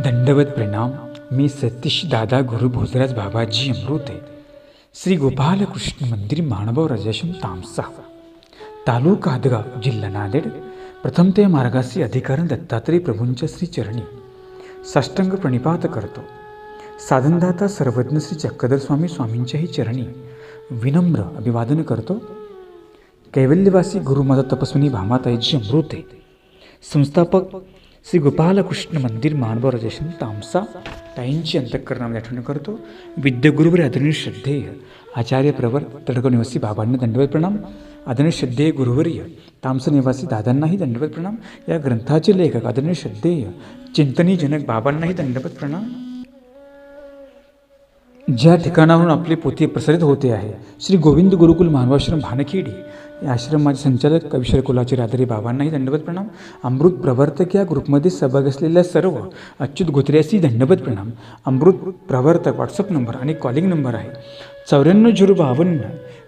दंडवत प्रणाम. मी सतीश दादा गुरु भोजराज बाबाजी अमृते. श्री गोपाल कृष्ण मंदिर माणगाव राजाश्रम तामसा तालुका हदगाव जिल्हा नांदेड. प्रथम ते मार्गासी अधिकारण दत्तात्रय प्रभूंच्या श्री चरणी साष्टांग प्रणिपात करतो. साधनदाता सर्वज्ञ श्री चक्रधर स्वामी स्वामींच्याही चरणी विनम्र अभिवादन करतो. कैवल्यवासी गुरुमाता तपस्विनी भामाताईजी अमृते. संस्थापक श्री गोपाल कृष्ण मंदिर माणगाव राजाश्रम तामसा ताईंची अंतःकरणामध्ये आठवण करतो. विद्यागुरुवर आदरणीय श्रद्धेय आचार्य प्रवर तडगाव निवासी बाबांना दंडवत प्रणाम. आदरणीय श्रद्धेय गुरुवर्य तामसा निवासी दादांनाही दंडवत प्रणाम. या ग्रंथाचे लेखक आदरणीय श्रद्धेय चिंतनी जनक बाबांनाही दंडवत प्रणाम. ज्या ठिकाणाहून आपले पोथी प्रसारित होते आहे श्री गोविंद गुरुकुल मानवाश्रम भानखेडी या आश्रमाचे संचालक कविश्वर कुलाचे राधरे बाबांनाही दंडवत प्रणाम. अमृत प्रवर्तक या ग्रुपमध्ये सहभाग असलेल्या सर्व अच्युत गोत्र्यासी दंडवत प्रणाम. अमृत प्रवर्तक व्हॉट्सअप नंबर आणि कॉलिंग नंबर आहे 94 52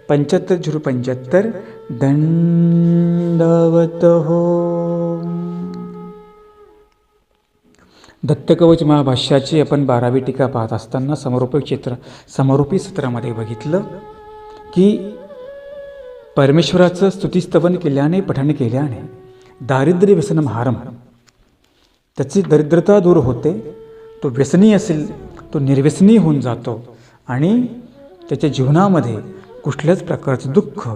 75 075. दंडवत हो. दत्तकवच महाभाष्याची आपण 12वी टीका पाहत असताना समारोपी सत्रामध्ये बघितलं की परमेश्वराचं स्तुतिस्तवन केल्याने पठण केल्याने दारिद्र्य व्यसनमहारम त्याची दरिद्रता दूर होते. तो व्यसनी असेल तो निर्व्यसनी होऊन जातो आणि त्याच्या जीवनामध्ये कुठल्याच प्रकारचं दुःख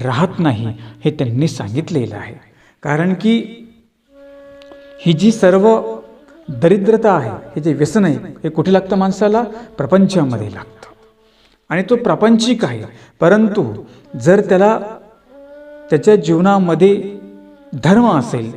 राहत नाही हे त्यांनी सांगितलेलं आहे. कारण की ही जी सर्व दरिद्रता आहे हे जे व्यसन आहे हे कुठे लागतं माणसाला? प्रपंचामध्ये लागतं आणि तो प्रापंचिक आहे. परंतु जर त्याला त्याच्या जीवनामध्ये धर्म असेल,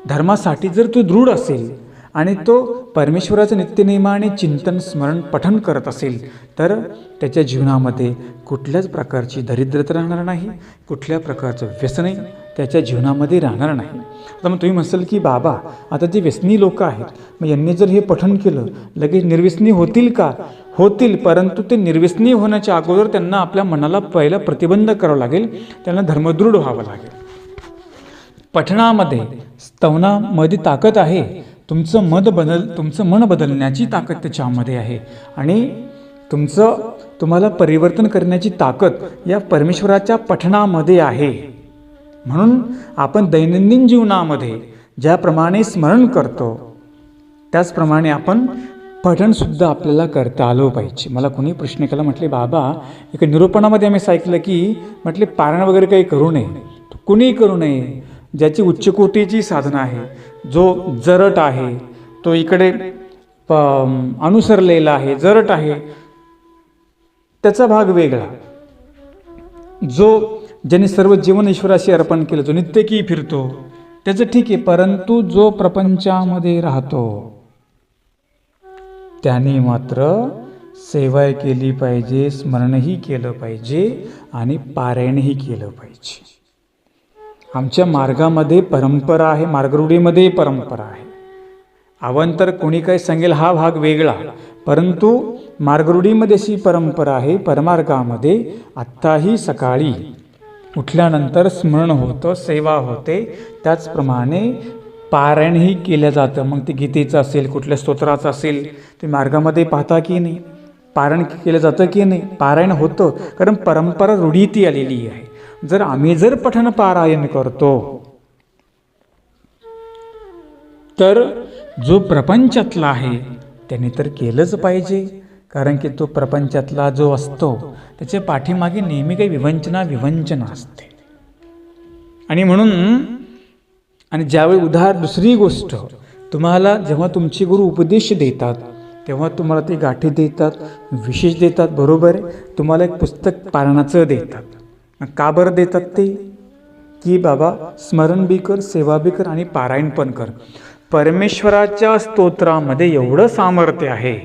धर्मासाठी जर तो दृढ असेल आणि तो परमेश्वराचं नित्यनेमाने चिंतन स्मरण पठण करत असेल तर त्याच्या जीवनामध्ये कुठल्याच प्रकारची दरिद्रता राहणार नाही, कुठल्या प्रकारचं व्यसनही त्याच्या जीवनामध्ये राहणार नाही. आता मग तुम्ही म्हणाल की बाबा आता जे व्यसनी लोक आहेत मग यांनी जर हे पठण केलं लगेच निर्व्यसनी होतील का? होतील, परंतु ते निर्व्यसनी होण्याच्या अगोदर त्यांना आपल्या मनाला पहिला प्रतिबंध करावा लागेल, त्यांना धर्मदृढ व्हावं लागेल. पठणामध्ये स्तवनामध्ये ताकद आहे. तुमचं मन बदलण्याची ताकद त्याच्यामध्ये आहे आणि तुम्हाला परिवर्तन करण्याची ताकद या परमेश्वराच्या पठणामध्ये आहे. म्हणून आपण दैनंदिन जीवनामध्ये ज्याप्रमाणे स्मरण करतो त्याचप्रमाणे आपण पठणसुद्धा आपल्याला करता आलं पाहिजे. मला कोणी प्रश्न केला, म्हटले बाबा एका निरूपणामध्ये आम्ही ऐकलं की म्हटले पारायण वगैरे काही करू नये. कुणीही करू नये. ज्याची उच्चकोटीची साधना आहे, जो जरट आहे, तो इकडे अनुसरलेला आहे, जरट आहे, त्याचा भाग वेगळा. ज्याने सर्व जीवन ईश्वराशी अर्पण केलं, जो नित्यकी फिरतो त्याचं ठीक आहे. परंतु जो प्रपंचामध्ये राहतो त्याने मात्र सेवा केली पाहिजे, स्मरणही केलं पाहिजे आणि पारायणही केलं पाहिजे. आमच्या मार्गामध्ये परंपरा आहे, मार्गरूढीमध्ये परंपरा आहे. अवांतर कोणी काही सांगेल हा भाग वेगळा, परंतु मार्गरूढीमध्ये अशी परंपरा आहे. परमार्गामध्ये आत्ताही सकाळी उठल्यानंतर स्मरण होतं, सेवा होते, त्याचप्रमाणे पारायणही केलं जातं. मग ते गीतेचं असेल, कुठल्या स्तोत्राचं असेल, ते मार्गामध्ये पाहता की नाही, पारायण केलं जातं की नाही? पारायण होतं, कारण परंपरा रूढीती आलेली आहे. आम्ही जर पठण पारायण करतो तर जो प्रपंचातला आहे त्याने तर केलंच पाहिजे. कारण की तो प्रपंचातला जो असतो त्याच्या पाठीमागे नेहमी काही विवंचना असते. आणि म्हणून आणि ज्यावेळी दुसरी गोष्ट तुम्हाला जेव्हा तुमचे गुरु उपदेश देतात तेव्हा तुम्हाला ते गाठी देतात, विशेष देतात, बरोबर आहे. तुम्हाला एक पुस्तक पारायणाचं देतात. का बरं देतात ते? की बाबा स्मरण बी कर, सेवा बी कर आणि पारायण पण कर. परमेश्वराच्या स्तोत्रामध्ये एवढं सामर्थ्य आहे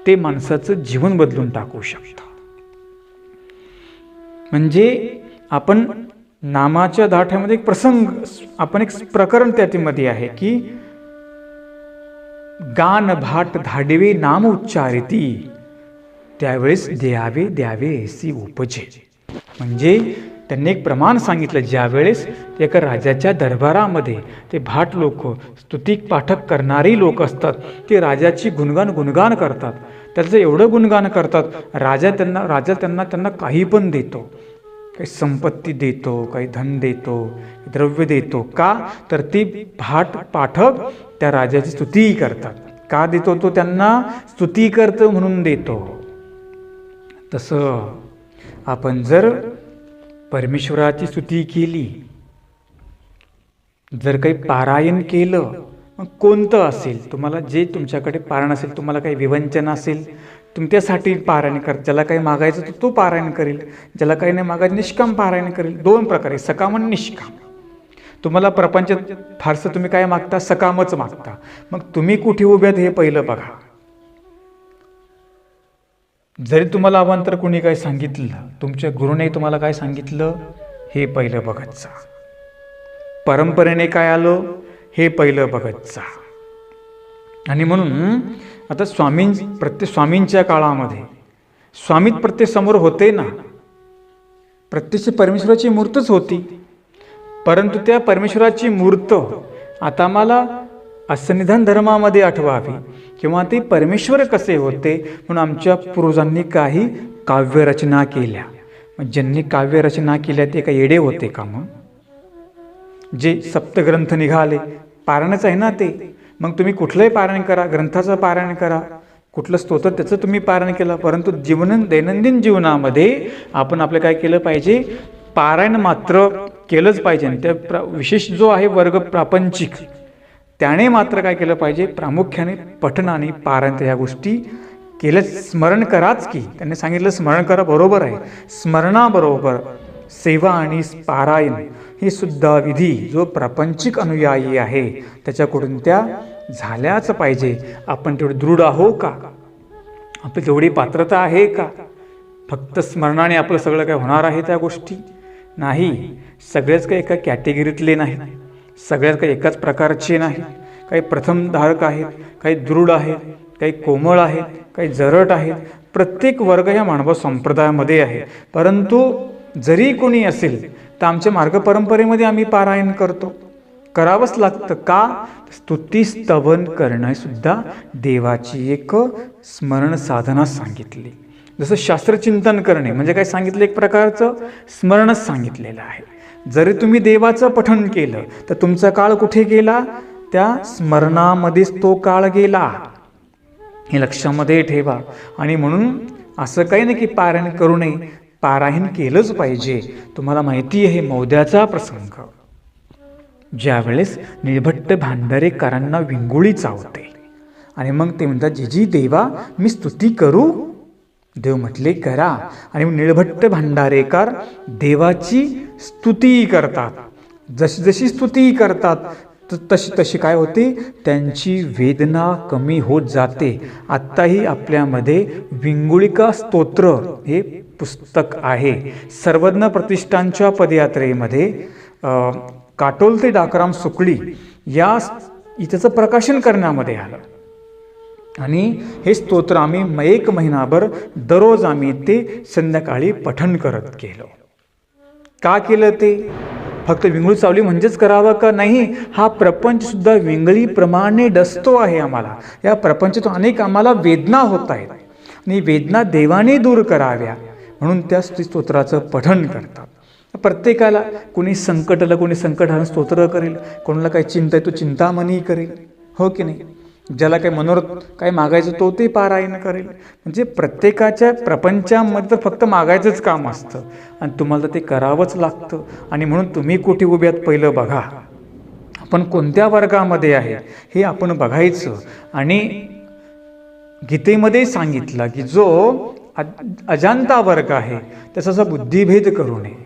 ते माणसाचं जीवन बदलून टाकू शकतं. म्हणजे आपण नामाच्या दाठ्यामध्ये एक प्रसंग, आपण एक प्रकरण त्यामध्ये आहे की गान भाट धाडवे नाम उच्चारिती त्यावेळेस द्यावे ऐसी उपजे. म्हणजे त्यांनी एक प्रमाण सांगितलं. ज्यावेळेस एका राजाच्या दरबारामध्ये ते भाट लोक, स्तुती पाठक करणारी लोक असतात, ते राजाची गुणगान करतात. त्याचं एवढं गुणगान करतात, राजा त्यांना काही पण देतो. काही संपत्ती देतो, काही धन देतो, द्रव्य देतो. का तर ती भाट पाठक त्या राजाची स्तुती करतात. का देतो? तो त्यांना स्तुती करतो म्हणून देतो. तसं आपण जर परमेश्वराची स्तुती केली, जर काही पारायण केलं, मग कोणतं असेल, तुम्हाला जे तुमच्याकडे पारायण असेल, तुम्हाला काही विवंचन असेल, तुमच्यासाठी पारायण कर. ज्याला काही मागायचं तो पारायण करेल, ज्याला काही नाही मागायचं निष्काम पारायण करेल. 2 प्रकारे, सकाम आणि निष्काम. तुम्हाला प्रपंचात फारसं तुम्ही काय मागता? सकामच मागता. मग तुम्ही कुठे उभ्यात हे पहिलं बघा. जरी तुम्हाला अवांतर कोणी काय सांगितलं, तुमच्या गुरुने तुम्हाला काय सांगितलं, हे पहिलं बघत जा. परंपरेने काय आलं हे पहिलं बघत जा. आणि म्हणून आता स्वामींच्या काळामध्ये स्वामीत प्रत्येक समोर होते ना, प्रत्यक्ष परमेश्वराची मूर्तच होती. परंतु त्या परमेश्वराची मूर्त आता मला असन्निधान धर्मामध्ये आठवावी, किंवा ते परमेश्वर कसे होते म्हणून आमच्या पूर्वजांनी काही काव्यरचना केल्या. मग ज्यांनी काव्यरचना केल्या ते काही येडे होते का? मग जे सप्तग्रंथ निघाले, पारायणच आहे ना ते. मग तुम्ही कुठलंही पारायण करा, ग्रंथाचं पारायण करा, कुठलं स्तोत्र त्याचं तुम्ही पारायण केलं. परंतु दैनंदिन जीवनामध्ये आपण आपलं काय केलं पाहिजे? पारायण मात्र केलंच पाहिजे. त्या विशेष जो आहे वर्ग प्रापंचिक, त्याने मात्र काय केलं पाहिजे? प्रामुख्याने पठण आणि पारायण या गोष्टी केलं. स्मरण कराच की, त्यांनी सांगितलं स्मरण करा, बरोबर आहे. स्मरणाबरोबर सेवा आणि पारायण ही सुद्धा विधी जो प्रापंचिक अनुयायी आहे त्याच्याकडून त्या झाल्याच पाहिजे. आपण तेवढे दृढ आहो का? आपली तेवढी पात्रता आहे का? फक्त स्मरणाने आपलं सगळं काय होणार आहे त्या गोष्टी? नाही. सगळेच काही एका कॅटेगरीतले नाहीत, सगळ्याच काही एकाच प्रकारचे नाही. काही प्रथम धारक आहेत, काही दृढ आहेत, काही कोमळ आहेत, काही जरट आहेत. प्रत्येक वर्ग या मानव संप्रदायामध्ये आहे. परंतु जरी कोणी असेल तर आमच्या मार्ग परंपरेमध्ये आम्ही पारायण करतो, करावंच लागतं. का? स्तुती स्तवन करणं सुद्धा देवाची एक स्मरण साधना सांगितली. जसं शास्त्रचिंतन करणे म्हणजे काय सांगितलं? एक प्रकारचं स्मरणच सांगितलेलं आहे. जरी तुम्ही देवाचं पठण केलं तर तुमचा काळ कुठे गेला? त्या स्मरणामध्येच तो काळ गेला. हे लक्षामध्ये ठेवा. आणि म्हणून असं काही नाही की पारायण करू नये, पारायण केलंच पाहिजे. तुम्हाला माहिती आहे मौद्याचा प्रसंग, ज्यावेळेस निळभट्ट भांडारेकरांना विंगुळी चावते आणि मग ते म्हणतात, जीजी देवा मी स्तुती करू? देव म्हटले करा. आणि निळभट्ट भांडारेकर देवाची स्तुती करतात. जशी जशी स्तुती करतात तशी तशी काय होते? त्यांची वेदना कमी होत जाते. आत्ताही आपल्यामध्ये विंगुळिका स्तोत्र हे पुस्तक आहे. सर्वज्ञ प्रतिष्ठानच्या पदयात्रेमध्ये काटोल ते डाकराम सुकळी या इथंचं प्रकाशन करण्यामध्ये आलं. आणि हे स्तोत्र आम्ही 1 महिनाभर दररोज आम्ही ते संध्याकाळी पठण करत गेलो. का केलं ते? फक्त विंगळी चावली म्हणजेच करावं का? नाही. हा प्रपंच सुद्धा विंगळीप्रमाणे डसतो आहे आम्हाला. या प्रपंचातून अनेक आम्हाला वेदना होत आहेत आणि वेदना देवाने दूर कराव्या म्हणून त्या स्तोत्राचं पठण करतात. प्रत्येकाला कोणी संकटाला कोणी संकटहरण स्तोत्र करेल, कोणाला काही चिंता आहे तो चिंतामणी करेल, हो की नाही? ज्याला काही मनोरथ काय मागायचं तो ते पारायण करेल. म्हणजे प्रत्येकाच्या प्रपंचामध्ये तर फक्त मागायचंच काम असतं आणि तुम्हाला ते करावंच लागतं. आणि म्हणून तुम्ही कुठे उभ्यात पहिलं बघा, आपण कोणत्या वर्गामध्ये आहे हे आपण बघायचं. आणि गीतेमध्ये सांगितलं की जो अजांता वर्ग आहे त्याचा बुद्धिभेद करू नये.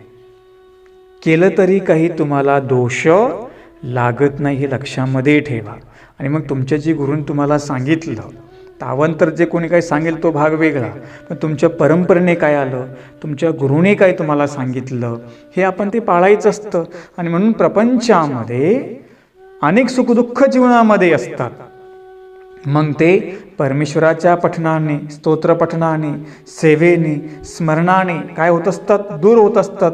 केलं तरी काही तुम्हाला दोष लागत नाही हे लक्षामध्ये ठेवा. आणि मग तुमच्या जी गुरुने तुम्हाला सांगितलं, तावंतर जे कोणी काही सांगेल तो भाग वेगळा, पण तुमच्या परंपरेने काय आलं, तुमच्या गुरुने काय तुम्हाला सांगितलं हे आपण ते पाळायचं असतं. आणि म्हणून प्रपंचामध्ये अनेक सुखदुःख जीवनामध्ये असतात. मग ते परमेश्वराच्या पठणाने, स्तोत्र पठणाने, सेवेने, स्मरणाने काय होत असतात, दूर होत असतात.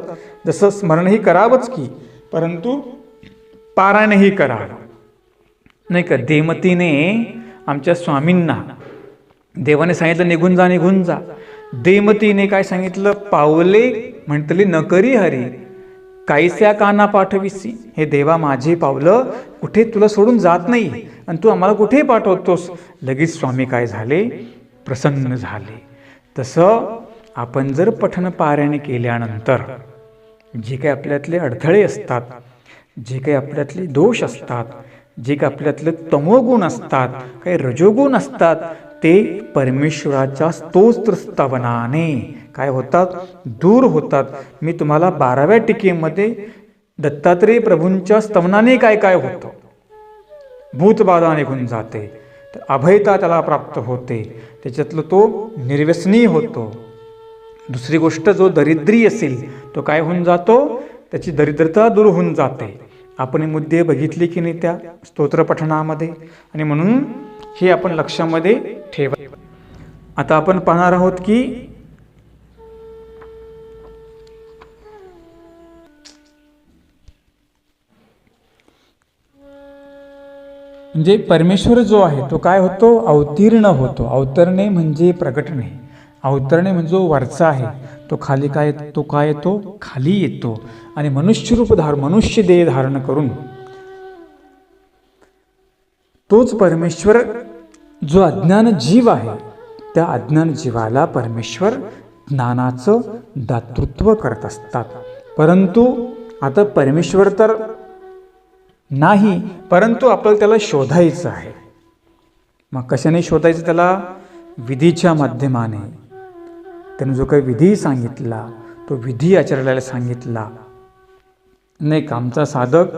जसं स्मरणही करावंच की, परंतु पारायणही करावं नाही का. देमतीने आमच्या स्वामींना देवाने सांगितलं निघून जा, निघून जा. देमतीने काय सांगितलं, पावले म्हटली नकरी हरी, काहीस्या काना पाठविसी. हे देवा, माझी पावलं कुठे तुला सोडून जात नाही आणि तू आम्हाला कुठे पाठवतोस. लगेच स्वामी काय झाले, प्रसन्न झाले. तसं आपण जर पठण पारायण केल्यानंतर जे काही आपल्यातले अडथळे असतात, जे काही आपल्यातले दोष असतात, जे काही आपल्यातले तमोगुण असतात, काही रजोगुण असतात, ते परमेश्वराच्या स्तोत्र स्तवनाने काय होतात, दूर होतात. मी तुम्हाला 12व्या टीकेमध्ये दत्तात्रेय प्रभूंच्या स्तवनाने काय काय होतं, भूतबाधा निघून जाते, तर अभयता त्याला प्राप्त होते, त्याच्यातलं तो निर्व्यसनी होतो. दुसरी गोष्ट, जो दरिद्री असेल तो काय होऊन जातो, त्याची दरिद्रता दूर होऊन जाते. आपण हे मुद्दे बघितले की नाही त्या स्तोत्र पठणामध्ये, आणि म्हणून हे आपण लक्षामध्ये ठेवा. आता आपण पाहणार आहोत की म्हणजे परमेश्वर जो आहे तो काय होतो, अवतीर्ण होतो. अवतरणे म्हणजे प्रगटणे, अवतरणे म्हणजे वरचा आहे तो खाली काय, तो काय येतो, खाली येतो. आणि मनुष्य रूप मनुष्य देह धारण करून तोच परमेश्वर जो अज्ञान जीव आहे, त्या अज्ञान जीवाला परमेश्वर ज्ञानाचं दातृत्व करत असतात. परंतु आता परमेश्वर तर नाही, परंतु आपल्याला त्याला शोधायचं आहे. मग कशाने शोधायचं त्याला, विधीच्या माध्यमाने. त्याने जो काही विधी सांगितला तो विधी आचरणाला सांगितला नाही का. आमचा साधक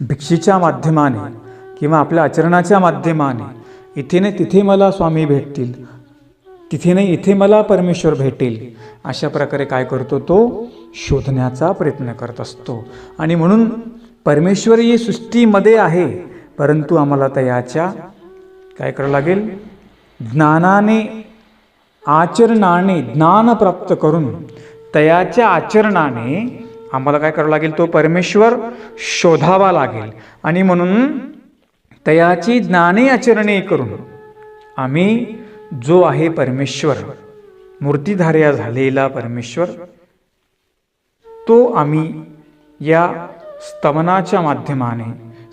भिक्षेच्या माध्यमाने किंवा आपल्या आचरणाच्या माध्यमाने इथे नाही तिथे मला स्वामी भेटतील, तिथे नाही इथे मला परमेश्वर भेटेल, अशा प्रकारे काय करतो, तो शोधण्याचा प्रयत्न करत असतो. आणि म्हणून परमेश्वर ही सृष्टीमध्ये आहे, परंतु आम्हाला त्याच्या काय करावं लागेल, ज्ञानाने, आचरणाने ज्ञान प्राप्त करून त्याच्या आचरणाने आम्हाला काय करावं लागेल, तो परमेश्वर शोधावा लागेल. आणि म्हणून त्याची ज्ञाने आचरणे करून आम्ही जो आहे परमेश्वर, मूर्तिधार्या झालेला परमेश्वर, तो आम्ही या स्तवनाच्या माध्यमाने,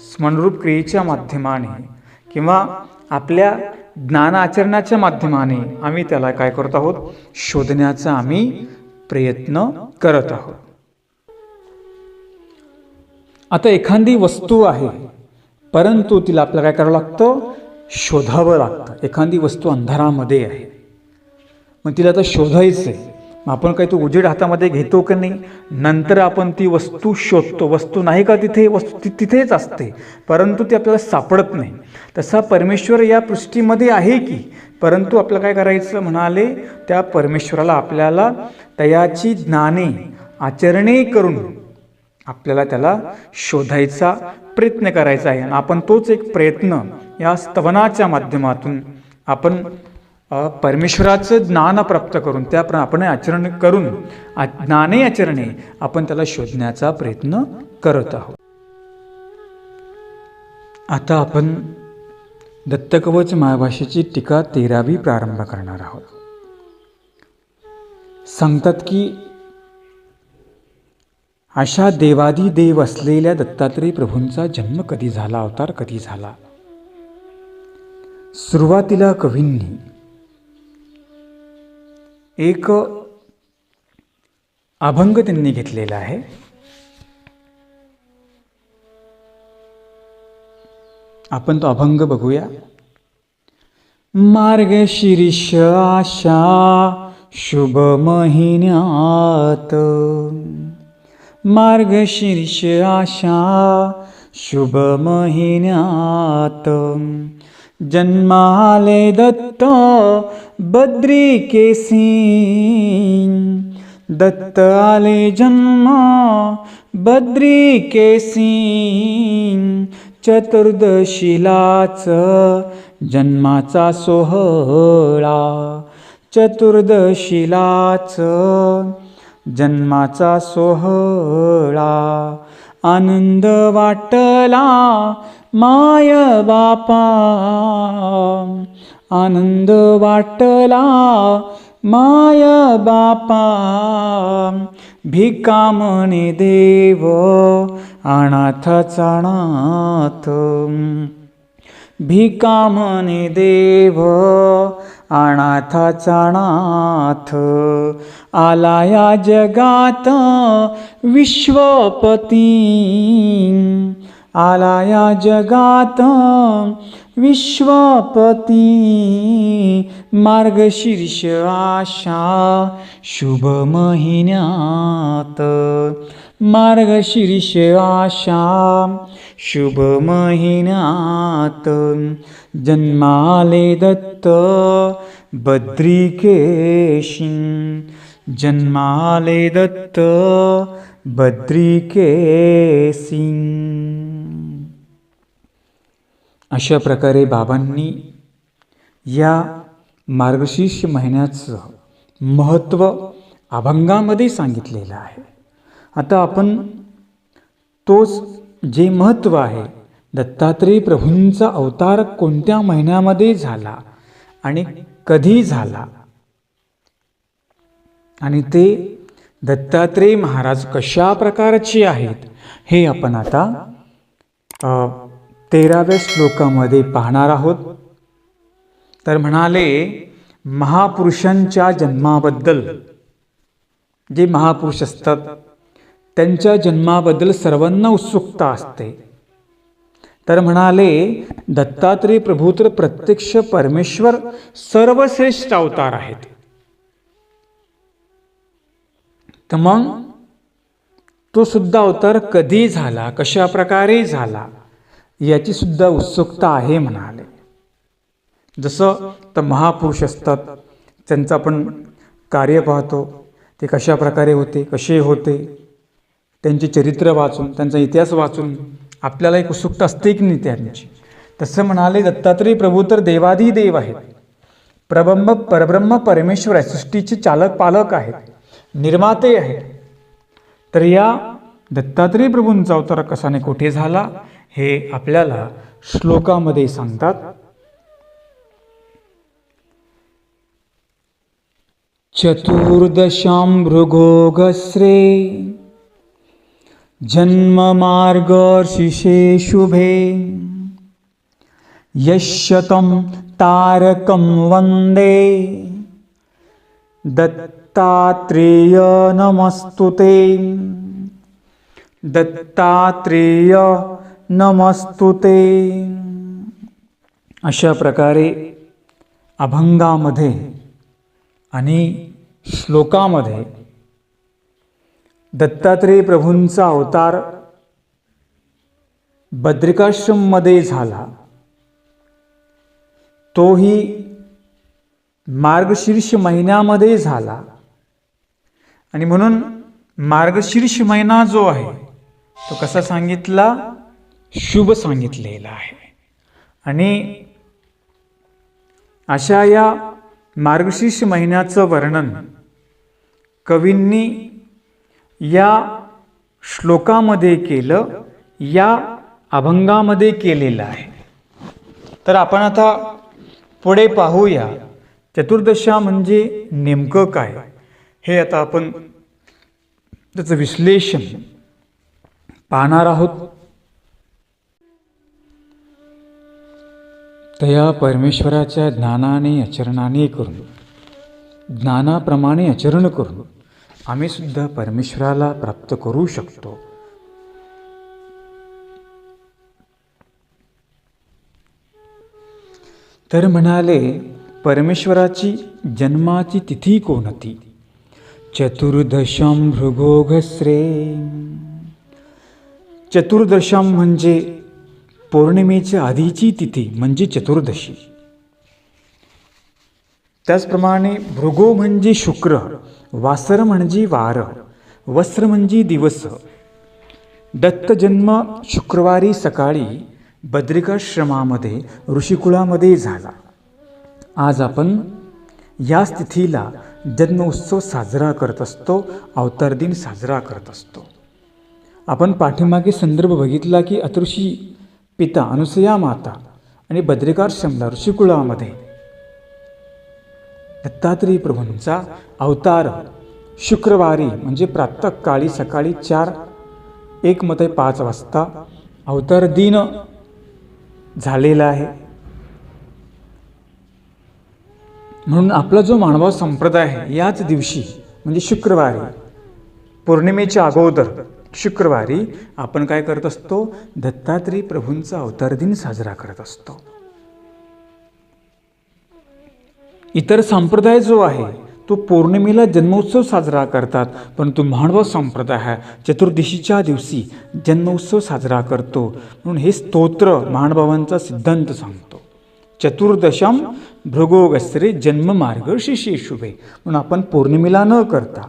स्मरणरूप क्रियेच्या माध्यमाने किंवा आपल्या ज्ञान आचरणाच्या माध्यमाने आम्ही त्याला काय करत आहोत, शोधण्याचा आम्ही प्रयत्न करत आहोत. आता एखादी वस्तू आहे, परंतु तिला आपल्याला काय करावं लागतं, शोधावं लागतं. एखादी वस्तू अंधारामध्ये आहे, मग तिला आता शोधायचं आहे. मग आपण काही तो उजेड हातामध्ये घेतो की नाही, नंतर आपण ती वस्तू शोधतो. वस्तू नाही का तिथे, वस्तू तिथेच असते, परंतु ती आपल्याला सापडत नाही. तसा परमेश्वर या सृष्टीमध्ये आहे की, परंतु आपल्याला काय करायचं म्हणाले, त्या परमेश्वराला आपल्याला त्याची ज्ञाने आचरणे करून आपल्याला त्याला शोधायचा प्रयत्न करायचा आहे. आणि आपण तोच एक प्रयत्न या स्तवनाच्या माध्यमातून आपण परमेश्वराचं ज्ञान प्राप्त करून त्याप्रमाणे आपण आचरण करून ज्ञाने आचरणे आपण त्याला शोधण्याचा प्रयत्न करत आहोत. आता आपण दत्तकवच महाभाष्याची टीका 13वी प्रारंभ करणार आहोत. सांगतात की अशा देवादिदेव असलेल्या दत्तात्रेय प्रभूंचा जन्म कधी झाला, अवतार कधी झाला. सुरुवातीला कवींनी एक अभंग त्यांनी घेतलेला आहे. आपण तो अभंग बघूया. मार्गशीर्ष आशा शुभ महिन्यात, मार्गशीर्ष आशा शुभ महिन्यात, जन्माले दत्त बद्रिकेसी, दत्त आले जन्म बद्रिकेसी, चतुर्दशीलाच जन्माचा सोहळा, चतुर्दशीलाच जन्माचा सोहळा, आनंद वाटला माय बापा, आनंद वाटला माय बापा, भिका म्हणे देव अनाथाचा नाथ, भिका म्हणे देव अनाथाचा नाथ, आला या जगात विश्वपती, आला या जगात विश्वपती, मार्गशीर्ष आशा शुभ महिन्यात, मार्गशीर्ष आशा शुभ महिन्यात, जन्माले दत्त बद्रिकेशी, जन्माले दत्त बद्रिकेसी. अशा प्रकारे बाबांनी या मार्गशीर्ष महिन्याचं महत्त्व अभंगामध्ये सांगितलेलं आहे. आता आपण तोच जे महत्त्व आहे, दत्तात्रेय प्रभूंचा अवतार कोणत्या महिन्यामध्ये झाला आणि कधी झाला, आणि ते दत्तात्रेय महाराज कशा प्रकारचे आहेत, हे आपण आता 13व्या श्लोकामध्ये पाहणार आहोत. तर म्हणाले, महापुरुषांच्या जन्माबद्दल, जे महापुरुष असतात त्यांच्या जन्माबद्दल सर्वांना उत्सुकता असते. तर म्हणाले, दत्तात्रेय प्रभू तर प्रत्यक्ष परमेश्वर सर्वश्रेष्ठ अवतार आहेत. तर मग तो सुद्धा अवतार कधी झाला, कशा प्रकारे झाला, याची सुद्धा उत्सुकता आहे म्हणाले. जसं तर महापुरुष असतात, त्यांचं आपण कार्य पाहतो, ते कशा प्रकारे होते, कसे होते, त्यांचे चरित्र वाचून, त्यांचा इतिहास वाचून आपल्याला एक उत्सुकता असते की नाही त्यांची. तसं म्हणाले, दत्तात्रेय प्रभू तर देवाधिदेव आहेत, परब्रह्म परमेश्वर आहे, सृष्टीचे चालक पालक आहेत, निर्माते आहेत. तर या दत्तात्रेय प्रभूंचा अवतार कशाने कुठे झाला हे आपल्याला श्लोकामध्ये सांगतात. चतुर्दशां भृगोगस्रे जन्म मार्गशीर्षे शुभे, यशतं तारकं वन्दे दत्तात्रेय नमस्तुते, दत्तात्रेय नमस्तुते. अशा प्रकारे अभंगामध्ये आणि श्लोकामध्ये दत्तात्रेय प्रभूंचा अवतार बद्रिकाश्रममध्ये झाला, तोही मार्गशीर्ष महिन्यामध्ये झाला. आणि म्हणून मार्गशीर्ष महिना जो आहे तो कसा सांगितला, शुभ सांगितलेला आहे. आणि अशा या मार्गशीर्ष महिन्याचं वर्णन कवींनी या श्लोकामध्ये केलं, या अभंगामध्ये केलेलं आहे. तर आपण आता पुढे पाहूया, चतुर्दशा म्हणजे नेमकं काय, हे आता आपण त्याचं विश्लेषण पाहणार आहोत. तया परमेश्वराच्या ज्ञानाने आचरणाने करून, ज्ञानाप्रमाणे आचरण करून आम्ही सुद्धा परमेश्वराला प्राप्त करू शकतो. तर म्हणाले, परमेश्वराची जन्माची तिथी कोणती, चतुर्दशम भृगोगस्रे. चतुर्दशम म्हणजे पौर्णिमेच्या आधीची तिथी म्हणजे चतुर्दशी. त्याचप्रमाणे भृगो म्हणजे शुक्र, वासर म्हणजे वार, वस्त्र म्हणजे दिवस. दत्त जन्म शुक्रवारी सकाळी बद्रिकाश्रमामध्ये ऋषिकुळामध्ये झाला. आज आपण याच तिथीला जन्म उत्सव साजरा करत असतो, अवतार दिन साजरा करत असतो. आपण पाठीमागे संदर्भ बघितला की अतृषी पिता अनुसया माता आणि बद्रिकाश्रमला ऋषिकुळामध्ये दत्तात्रेय प्रभूंचा अवतार शुक्रवारी म्हणजे प्रातःकाळी सकाळी 4:01 वाजता अवतार दिन झालेला आहे. म्हणून आपला जो मानव संप्रदाय आहे याच दिवशी म्हणजे शुक्रवारी पौर्णिमेच्या अगोदर शुक्रवारी आपण काय करत असतो, दत्तात्रेय प्रभूंचा अवतार दिन साजरा करत असतो. इतर संप्रदाय जो आहे तो पौर्णिमेला जन्मोत्सव साजरा करतात, परंतु मानव संप्रदाय हा चतुर्दशीच्या दिवशी जन्मोत्सव साजरा करतो. म्हणून हे स्तोत्र महानुभावांचा सिद्धांत सांगतो. चतुर्दशम भृगोगस्त्रे जन्म मार्गशीर्षे शुभे. म्हणून आपण पौर्णिमेला न करता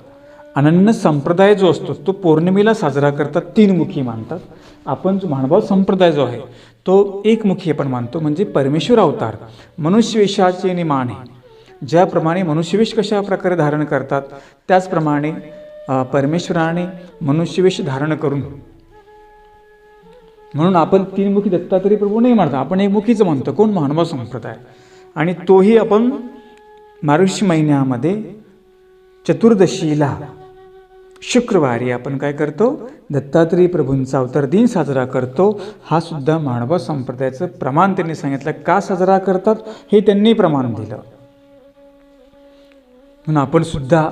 अनन्य संप्रदाय जो असतो तो पौर्णिमेला साजरा करतात, 3 मुखी मानतात. आपण जो मानव संप्रदाय जो आहे तो एकमुखी आपण मानतो, म्हणजे परमेश्वर अवतार मनुष्यवेशाचे निमाणे. ज्याप्रमाणे मनुष्यवेश कशा प्रकारे धारण करतात त्याचप्रमाणे परमेश्वराने मनुष्यवेश धारण करून, म्हणून आपण 3 मुखी दत्तात्रेय प्रभू नाही म्हणतो, आपण एकमुखीच म्हणतो. कोण? मानव संप्रदाय. आणि तोही आपण मार्गशीर्ष महिन्यामध्ये चतुर्दशीला शुक्रवारी आपण काय करतो, दत्तात्रेय प्रभूंचा अवतार दिन साजरा करतो. हा सुद्धा मानव संप्रदायाचं प्रमाण त्यांनी सांगितलं. का साजरा करतात हे त्यांनी प्रमाण दिलं. म्हणून आपण सुद्धा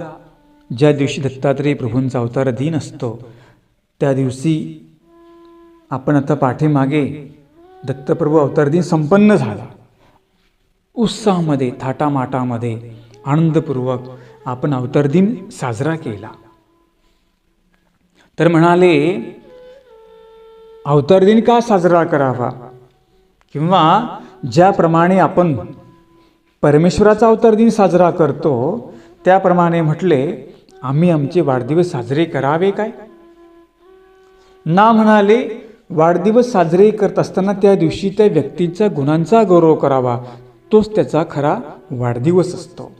ज्या दिवशी दत्तात्रेय प्रभूंचा अवतार दिन असतो त्या दिवशी आपण आता पाठीमागे दत्तप्रभू अवतार दिन संपन्न झाला, उत्साहामध्ये थाटामाटामध्ये आनंदपूर्वक आपण अवतार दिन साजरा केला. तर म्हणाले अवतार दिन का साजरा करावा, किंवा ज्याप्रमाणे आपण परमेश्वराचा अवतार दिन साजरा करतो त्याप्रमाणे म्हटले आम्ही आमचे वाढदिवस साजरे करावे काय ना. म्हणाले वाढदिवस साजरे करत असताना त्या दिवशी त्या व्यक्तीच्या गुणांचा गौरव करावा, तोच त्याचा खरा वाढदिवस असतो.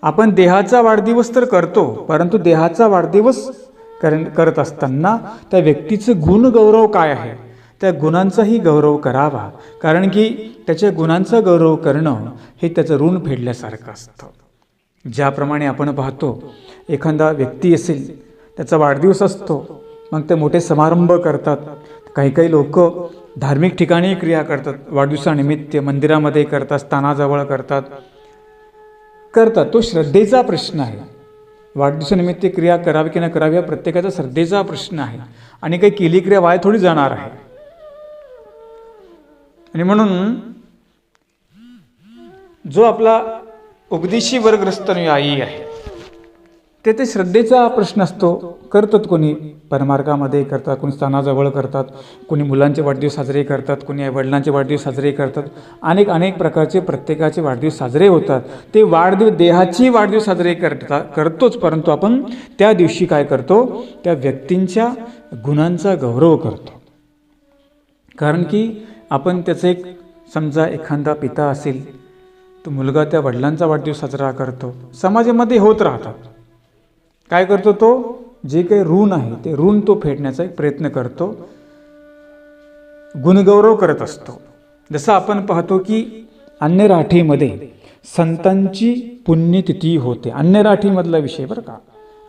आपण देहाचा वाढदिवस तर करतो, परंतु देहाचा वाढदिवस करत असताना त्या व्यक्तीचं गुणगौरव काय आहे त्या गुणांचाही गौरव करावा. कारण की त्याच्या गुणांचा गौरव करणं हे त्याचं ऋण फेडल्यासारखं असतं. ज्याप्रमाणे आपण पाहतो एखादा व्यक्ती असेल त्याचा वाढदिवस असतो, मग ते मोठे समारंभ करतात. काही लोक धार्मिक ठिकाणी क्रिया करतात, वाढदिवसानिमित्त मंदिरामध्ये करतात, स्थानाजवळ करतात. तो श्रद्धेचा प्रश्न आहे. वाढदिवसानिमित्त क्रिया करावी की न करावी हा प्रत्येकाचा श्रद्धेचा प्रश्न आहे. आणि काही केली क्रिया वाया थोडी जाणार आहे. आणि म्हणून जो आपला उपदेशी वर्गग्रस्त अनुयायी आहे ते श्रद्धेचा प्रश्न असतो. करतात कोणी परमार्गामध्ये करतात, कोणी स्थानाजवळ करतात, कोणी मुलांचे वाढदिवस साजरे करतात, कोणी वडिलांचे वाढदिवस साजरे करतात. अनेक प्रकारचे प्रत्येकाचे वाढदिवस साजरे होतात. ते वाढदिवस देहाची वाढदिवस साजरे करतोच, परंतु आपण त्या दिवशी काय करतो, त्या व्यक्तींच्या गुणांचा गौरव करतो. कारण की आपण त्याचं एक समजा एखादा पिता असेल तो मुलगा त्या वडिलांचा वाढदिवस साजरा करतो, समाजामध्ये होत राहतात. काय करतो तो जे काही ऋण आहे ते ऋण तो फेडण्याचा एक प्रयत्न करतो, गुणगौरव करत असतो. जसं आपण पाहतो की अन्यराठीमध्ये संतांची पुण्यतिथी होते. अन्यराठीमधला विषय बरं का.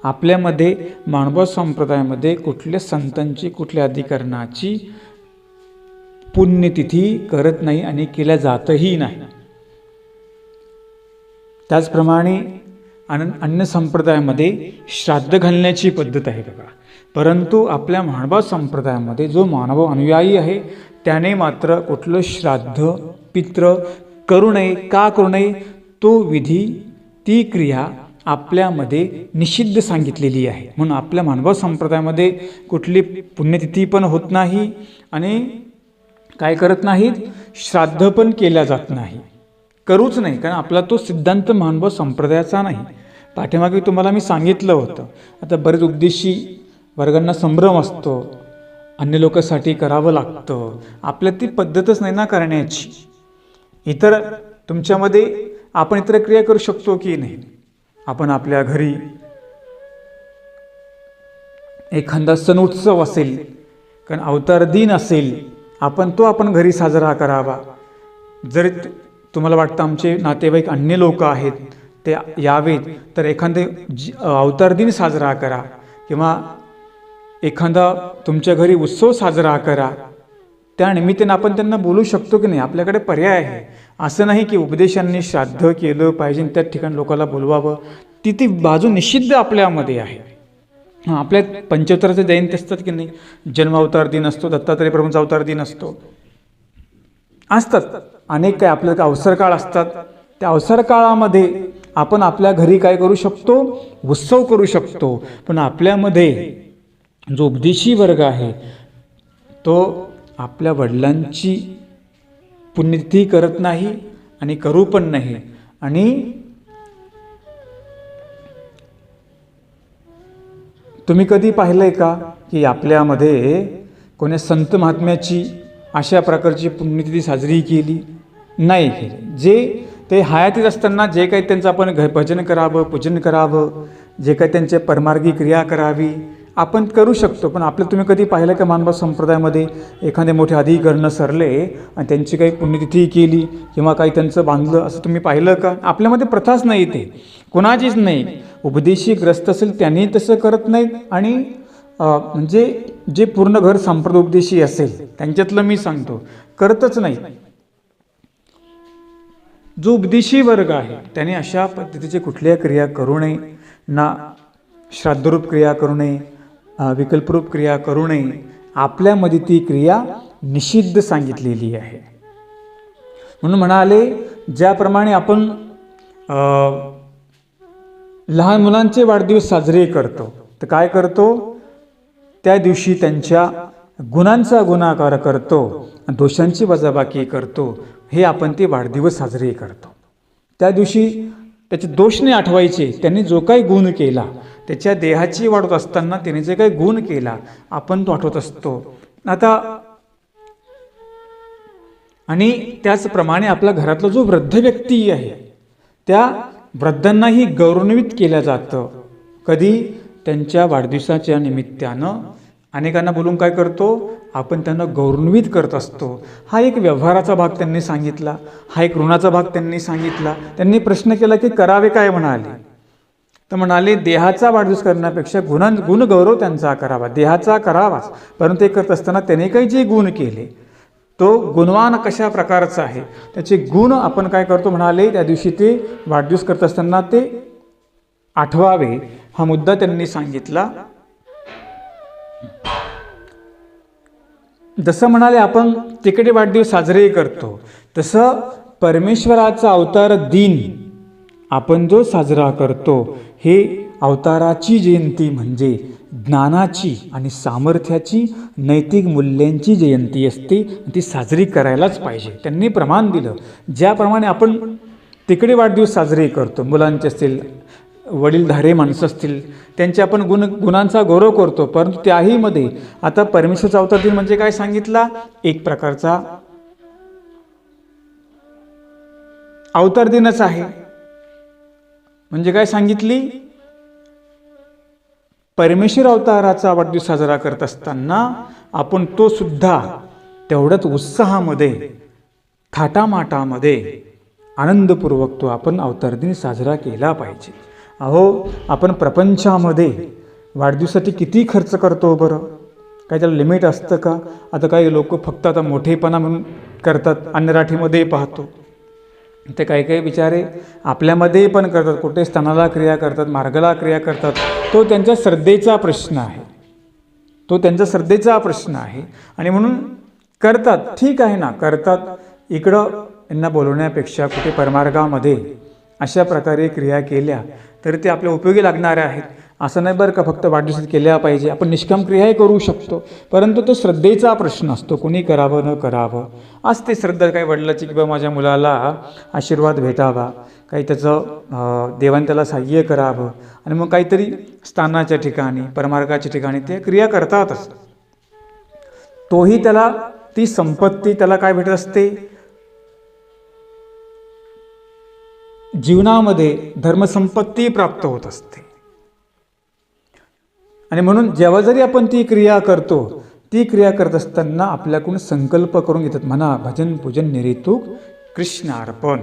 आपल्यामध्ये मानव संप्रदायामध्ये कुठल्या संतांची कुठल्या अधिकरणाची पुण्यतिथी करत नाही आणि केल्या जातही नाही. त्याचप्रमाणे अन्य संप्रदायामध्ये श्राद्ध घालण्याची पद्धत आहे बघा. परंतु आपल्या मानव संप्रदायामध्ये जो मानव अनुयायी आहे त्याने मात्र कुठलं श्राद्ध पित्र करू नये. का करू नये? तो विधी ती क्रिया आपल्यामध्ये निषिद्ध सांगितलेली आहे. म्हणून आपल्या मानव संप्रदायामध्ये कुठली पुण्यतिथी पण होत नाही आणि काय करत नाहीत, श्राद्ध पण केल्या जात नाही, करूच नाही. कारण आपला तो सिद्धांत मानव संप्रदायाचा नाही. पाठीमागे तुम्हाला मी सांगितलं होतं. आता बरेच उपदेशी वर्गांना संभ्रम असतो, अन्य लोकांसाठी करावं लागतं. आपल्यात ती पद्धतच नाही ना करण्याची. इतर तुमच्यामध्ये आपण इतर क्रिया करू शकतो की नाही? आपण आपल्या घरी एखादा सण उत्सव असेल, कारण अवतार दिन असेल, आपण घरी साजरा करावा. जर तुम्हाला वाटतं आमचे नातेवाईक अन्य लोक आहेत ते यावेत, तर एखादे अवतार दिन साजरा करा किंवा एखादा तुमच्या घरी उत्सव साजरा करा. त्या निमित्ताने आपण त्यांना बोलू शकतो की नाही? आपल्याकडे पर्याय आहे. असं नाही की उपदेशांनी श्राद्ध केलं पाहिजे त्या ठिकाणी लोकांना बोलवावं. ती बाजू निषिद्ध आपल्यामध्ये आहे. आपल्या पंचावताराचे जयंती असतात की नाही? जन्मावतार दिन असतो, दत्तात्रय प्रभूंचा अवतार दिन असतो, असतात अनेक काही आपल्या अवसर काळ असतात. त्या अवसर काळामध्ये आपण आपल्या घरी काय करू शकतो? उत्सव करू शकतो. पण आपल्यामध्ये जो उपदेशी वर्ग आहे तो आपल्या वडिलांची पुण्यतिथी करत नाही आणि करू पण नाही. आणि तुम्ही कधी पाहिलंय का की आपल्यामध्ये कोणी संत महात्म्याची अशा प्रकारची पुण्यतिथी साजरी केली? नाही केली. जे ते हयातीत असताना जे काही त्यांचं आपण भजन करावं, पूजन करावं, जे काही त्यांचे परमार्गी क्रिया करावी आपण करू शकतो. पण आपलं तुम्ही कधी पाहिलं का मानव संप्रदायामध्ये एखादे मोठे अधिकरण सरले आणि त्यांची काही पुण्यतिथी केली किंवा काही त्यांचं बांधलं असं तुम्ही पाहिलं का? आपल्यामध्ये प्रथाच नाही, ते कोणाचीच नाही. उपदेशी ग्रस्त असेल त्यांनी तसं करत नाहीत आणि म्हणजे जे पूर्ण घर संप्रदाय उपदेशी असेल त्यांच्यातलं मी सांगतो करतच नाही. जो उपदेशी वर्ग आहे त्याने अशा पद्धतीचे कुठल्या क्रिया करू नये. ना श्राद्धरूप क्रिया करू नये, विकल्परूप क्रिया करू नये. आपल्यामध्ये ती क्रिया निषिद्ध सांगितलेली आहे. म्हणून म्हणाले ज्याप्रमाणे आपण लहान मुलांचे वाढदिवस साजरे करतो तर काय करतो? त्या दिवशी त्यांच्या गुणांचा गुणाकार करतो, दोषांची वजाबाकी करतो. हे आपण ते वाढदिवस साजरे करतो. त्या दिवशी त्याचे दोष नाही आठवायचे. त्यांनी जो काही गुण केला, त्याच्या देहाची वाढ होत असताना त्याने जे काही गुण केला आपण तो आठवत असतो. आता आणि त्याचप्रमाणे आपल्या घरातला जो वृद्ध व्यक्ती आहे त्या वृद्धांनाही गौरवान्वित केलं जातं. कधी? त्यांच्या वाढदिवसाच्या निमित्तानं अनेकांना बोलून काय करतो? आपण त्यांना गौरवान्वित करत असतो. हा एक व्यवहाराचा भाग त्यांनी सांगितला, हा एक ऋणाचा भाग त्यांनी सांगितला. त्यांनी प्रश्न केला की करावे काय? म्हणाले तर म्हणाले देहाचा वाढदिवस करण्यापेक्षा गुणगौरव त्यांचा करावा. देहाचा करावाच, परंतु ते करत असताना त्याने काही जे गुण केले तो गुणवान कशा प्रकारचा आहे त्याचे गुण आपण काय करतो? म्हणाले त्या दिवशी ते वाढदिवस करत असताना ते आठवावे. हा मुद्दा त्यांनी सांगितला. जसं म्हणाले आपण तिकडे वाढदिवस साजरे करतो तसं परमेश्वराचा अवतार दिन आपण जो साजरा करतो हे अवताराची जयंती म्हणजे ज्ञानाची आणि सामर्थ्याची, नैतिक मूल्यांची जयंती असते. ती साजरी करायलाच पाहिजे. त्यांनी प्रमाण दिलं. ज्याप्रमाणे आपण तिकडे वाढदिवस साजरे करतो, मुलांचे असतील, वडीलधारे माणसं असतील, त्यांचे आपण गुणांचा गौरव करतो. परंतु त्याही मध्ये आता परमेश्वराचा अवतार दिन म्हणजे काय सांगितला? एक प्रकारचा अवतार दिनच आहे. म्हणजे काय सांगितली? परमेश्वर अवताराचा वाढदिवस साजरा करत असताना आपण तो सुद्धा तेवढ्याच उत्साहामध्ये, थाटामाटामध्ये, आनंदपूर्वक तो आपण अवतार दिन साजरा केला पाहिजे. अहो, आपण प्रपंचामध्ये वाढदिवसासाठी किती खर्च करतो बरं? काय त्याला लिमिट असतं का? आता काही लोक फक्त आता मोठेपणा म्हणून करतात. अन्नराठीमध्ये पाहतो ते काही काही बिचारे आपल्यामध्ये पण करतात. कुठे स्तनाला क्रिया करतात, मार्गाला क्रिया करतात. तो त्यांच्या श्रद्धेचा प्रश्न आहे. तो त्यांचा श्रद्धेचा प्रश्न आहे आणि म्हणून करतात. ठीक आहे ना, करतात. इकडं यांना बोलवण्यापेक्षा कुठे परमार्गामध्ये अशा प्रकारे क्रिया केल्या तर ते आपल्या उपयोगी लागणाऱ्या आहेत. असं नाही बरं का फक्त वाढदिवसात केल्या पाहिजे. आपण निष्काम क्रियाही करू शकतो, परंतु तो श्रद्धेचा प्रश्न असतो. कोणी करावं न करावं असते श्रद्धा. काही वडिलाची किंवा माझ्या मुलाला आशीर्वाद भेटावा, काही त्याचं देवाने त्याला सहाय्य करावं आणि मग काहीतरी स्थानाच्या ठिकाणी, परमार्गाच्या ठिकाणी ते क्रिया करतातच. तोही त्याला ती संपत्ती त्याला काय भेटत असते, जीवनामध्ये धर्मसंपत्ती प्राप्त होत असते. आणि म्हणून जेव्हा जरी आपण ती क्रिया करतो, ती क्रिया करत असताना आपल्याकडून संकल्प करून घेतात, म्हणा भजन पूजन निरितूक कृष्ण अर्पण.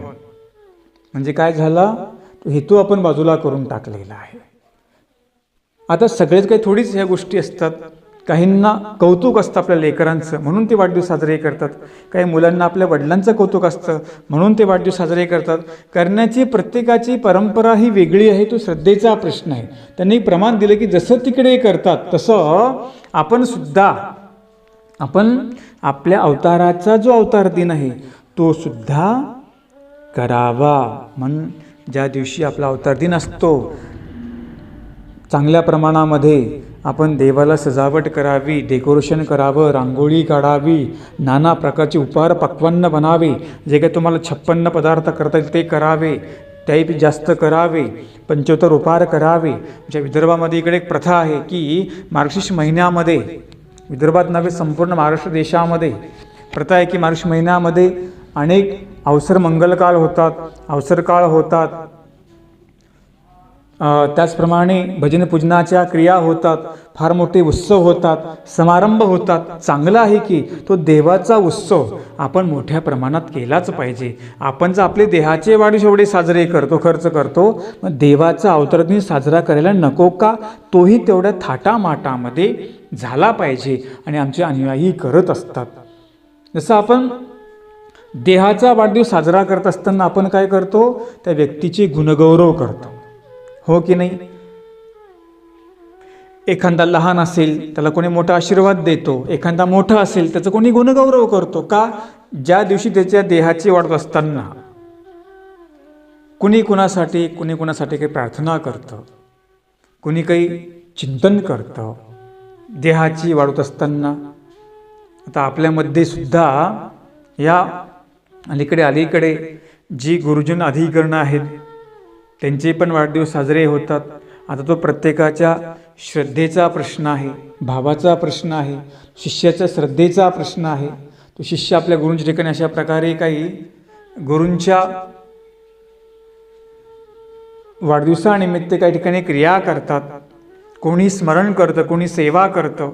म्हणजे काय झाला, तो हेतू आपण बाजूला करून टाकलेला आहे. आता सगळेच काही थोडीच ह्या गोष्टी असतात. काहींना कौतुक असतं आपल्या लेकरांचं म्हणून ते वाढदिवस साजरे करतात. काही मुलांना आपल्या वडिलांचं कौतुक असतं म्हणून ते वाढदिवस साजरे करतात. करण्याची प्रत्येकाची परंपरा ही वेगळी आहे, तो श्रद्धेचा प्रश्न आहे. त्यांनी प्रमाण दिलं की जसं तिकडे करतात तसं आपण सुद्धा आपल्या अवताराचा जो अवतार दिन आहे तो सुद्धा करावा. म्हणून ज्या दिवशी आपला अवतार दिन असतो चांगल्या प्रमाणामध्ये आपण देवाला सजावट करावी, डेकोरेशन करावं, रांगोळी काढावी, नाना प्रकारचे उपहार पक्वान्न बनावे, जे काही तुम्हाला 56 पदार्थ करता येईल ते करावे, त्याही जास्त करावे, 75 उपहार करावे. ज्या विदर्भामध्ये इकडे एक प्रथा आहे की मार्गशीर्ष महिन्यामध्ये, विदर्भात नव्हे संपूर्ण महाराष्ट्र देशामध्ये प्रथा आहे की मार्गशीर्ष महिन्यामध्ये अनेक अवसर मंगलकाळ होतात, अवसरकाळ होतात. त्याचप्रमाणे भजन पूजनाच्या क्रिया होतात, फार मोठे उत्सव होतात, समारंभ होतात. चांगलं आहे की तो देवाचा उत्सव आपण मोठ्या प्रमाणात केलाच पाहिजे. आपण जर आपले देहाचे वाढदिवस एवढे साजरे करतो, खर्च करतो, मग देवाचा अवतार दिन साजरा करायला नको का? तोही तेवढ्या थाटामाटामध्ये झाला पाहिजे. आणि आमचे अनुयायी करत असतात. जसं आपण देहाचा वाढदिवस साजरा करत असताना आपण काय करतो, त्या व्यक्तीचे गुणगौरव करतो, हो की नाही? एखादा लहान असेल त्याला कोणी मोठा आशीर्वाद देतो, एखादा मोठा असेल त्याचं कोणी गुणगौरव करतो. का? ज्या दिवशी त्याच्या देहाची वाढत असताना कुणी कुणासाठी काही प्रार्थना करतं, कुणी काही चिंतन करतं. देहाची वाढत असताना आता आपल्यामध्ये सुद्धा या अलीकडे जी गुरुजन अधिकरणं आहेत त्यांचे पण वाढदिवस साजरे होतात. आता तो प्रत्येकाच्या श्रद्धेचा प्रश्न आहे, भावाचा प्रश्न आहे, शिष्याच्या श्रद्धेचा प्रश्न आहे. तो शिष्य आपल्या गुरूंच्या ठिकाणी अशा प्रकारे काही गुरूंच्या वाढदिवसानिमित्त काही ठिकाणी क्रिया करतात. कोणी स्मरण करतं, कोणी सेवा करतं.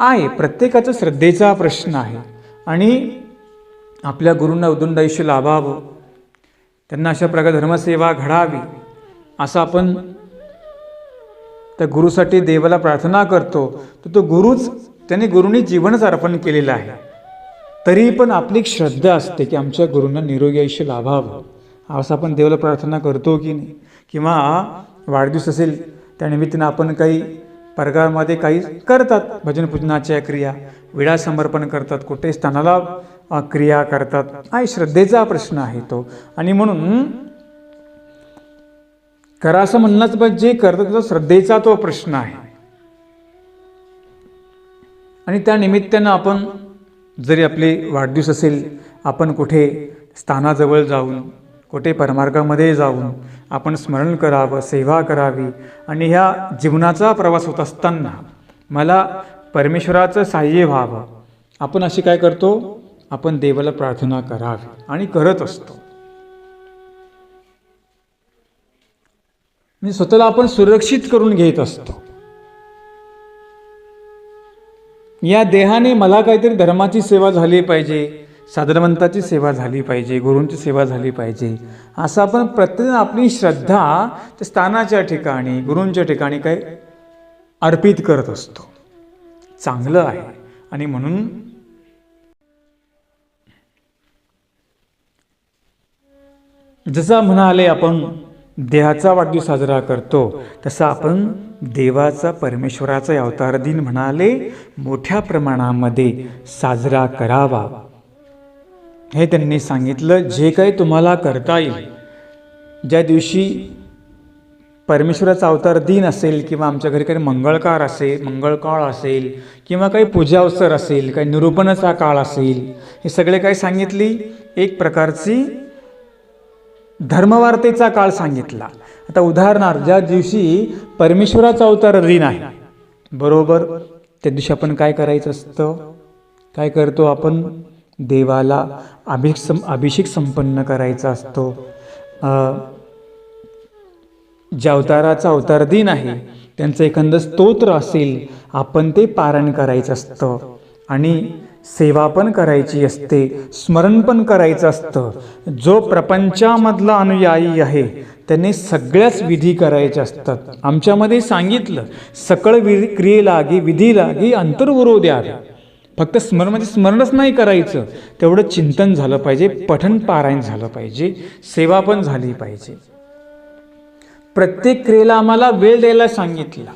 आहे प्रत्येकाचा श्रद्धेचा प्रश्न आहे. आणि आपल्या गुरूंना उदंड आयुष्य लाभावं, त्यांना अशा प्रकारे धर्मसेवा घडावी असं आपण त्या गुरुसाठी देवाला प्रार्थना करतो. तर तो गुरुंनी जीवनच अर्पण केलेलं आहे. तरी पण आपली एक श्रद्धा असते की आमच्या गुरूंना निरोगी आयुष्य लाभावं असं आपण देवाला प्रार्थना करतो की नाही? किंवा वाढदिवस असेल त्यानिमित्तानं आपण काही प्रकारामध्ये काही करतात, भजन पूजनाच्या क्रिया, विडा समर्पण करतात, कुठे स्थानाला क्रिया करतात. हा श्रद्धेचा प्रश्न आहे तो. आणि म्हणून करा असं म्हणणंच पाहिजे, जे करतात तो श्रद्धेचा तो प्रश्न आहे. आणि त्या निमित्तानं आपण जरी आपले वाढदिवस असेल, आपण कुठे स्थानाजवळ जाऊन, कुठे परमार्गामध्ये जाऊन आपण स्मरण करावं, सेवा करावी. आणि ह्या जीवनाचा प्रवास होत असताना मला परमेश्वराचं साह्य व्हावं, आपण अशी काय करतो, आपण देवाला प्रार्थना करावी आणि करत असतो. म्हणजे स्वतःला आपण सुरक्षित करून घेत असतो. या देहाने मला काहीतरी धर्माची सेवा झाली पाहिजे, साधनवंताची सेवा झाली पाहिजे, गुरूंची सेवा झाली पाहिजे, असं आपण प्रत्येक आपली श्रद्धा त्या स्थानाच्या ठिकाणी, गुरूंच्या ठिकाणी काय अर्पित करत असतो. चांगलं आहे. आणि म्हणून जसं म्हणाले आपण देहाचा वाढदिवस साजरा करतो, तसा आपण देवाचा, परमेश्वराचा अवतार दिन म्हणाले मोठ्या प्रमाणामध्ये साजरा करावा हे त्यांनी सांगितलं. जे काही तुम्हाला करता येईल, ज्या दिवशी परमेश्वराचा अवतार दिन असेल किंवा आमच्या घरी काही मंगळकाळ असेल किंवा काही पूजा अवसर असेल, काही निरूपणाचा काळ असेल, हे सगळे काय सांगितली, एक प्रकारची धर्मवार्तेचा काळ सांगितला. आता उदाहरणार्थ ज्या दिवशी परमेश्वराचा अवतार दिन आहे, बरोबर त्या दिवशी आपण काय करायचं असतं? काय करतो आपण? देवाला अभिषेक संपन्न करायचा असतो. ज्या अवताराचा अवतार दिन आहे त्यांचं एखादं स्तोत्र असेल, आपण ते पारायण करायचं असतं आणि सेवा पण करायची असते, स्मरण पण करायचं असतं. जो प्रपंचामधला अनुयायी आहे त्याने सगळ्याच विधी करायच्या असतात. आमच्यामध्ये सांगितलं, सकळ क्रियेलागी विधी लागी अंतर्वरो द्यावे. फक्त स्मरण म्हणजे स्मरणच नाही करायचं, तेवढं चिंतन झालं पाहिजे, पठण पारायण झालं पाहिजे, सेवा पण झाली पाहिजे. प्रत्येक क्रियेला आम्हाला वेळ द्यायला सांगितला.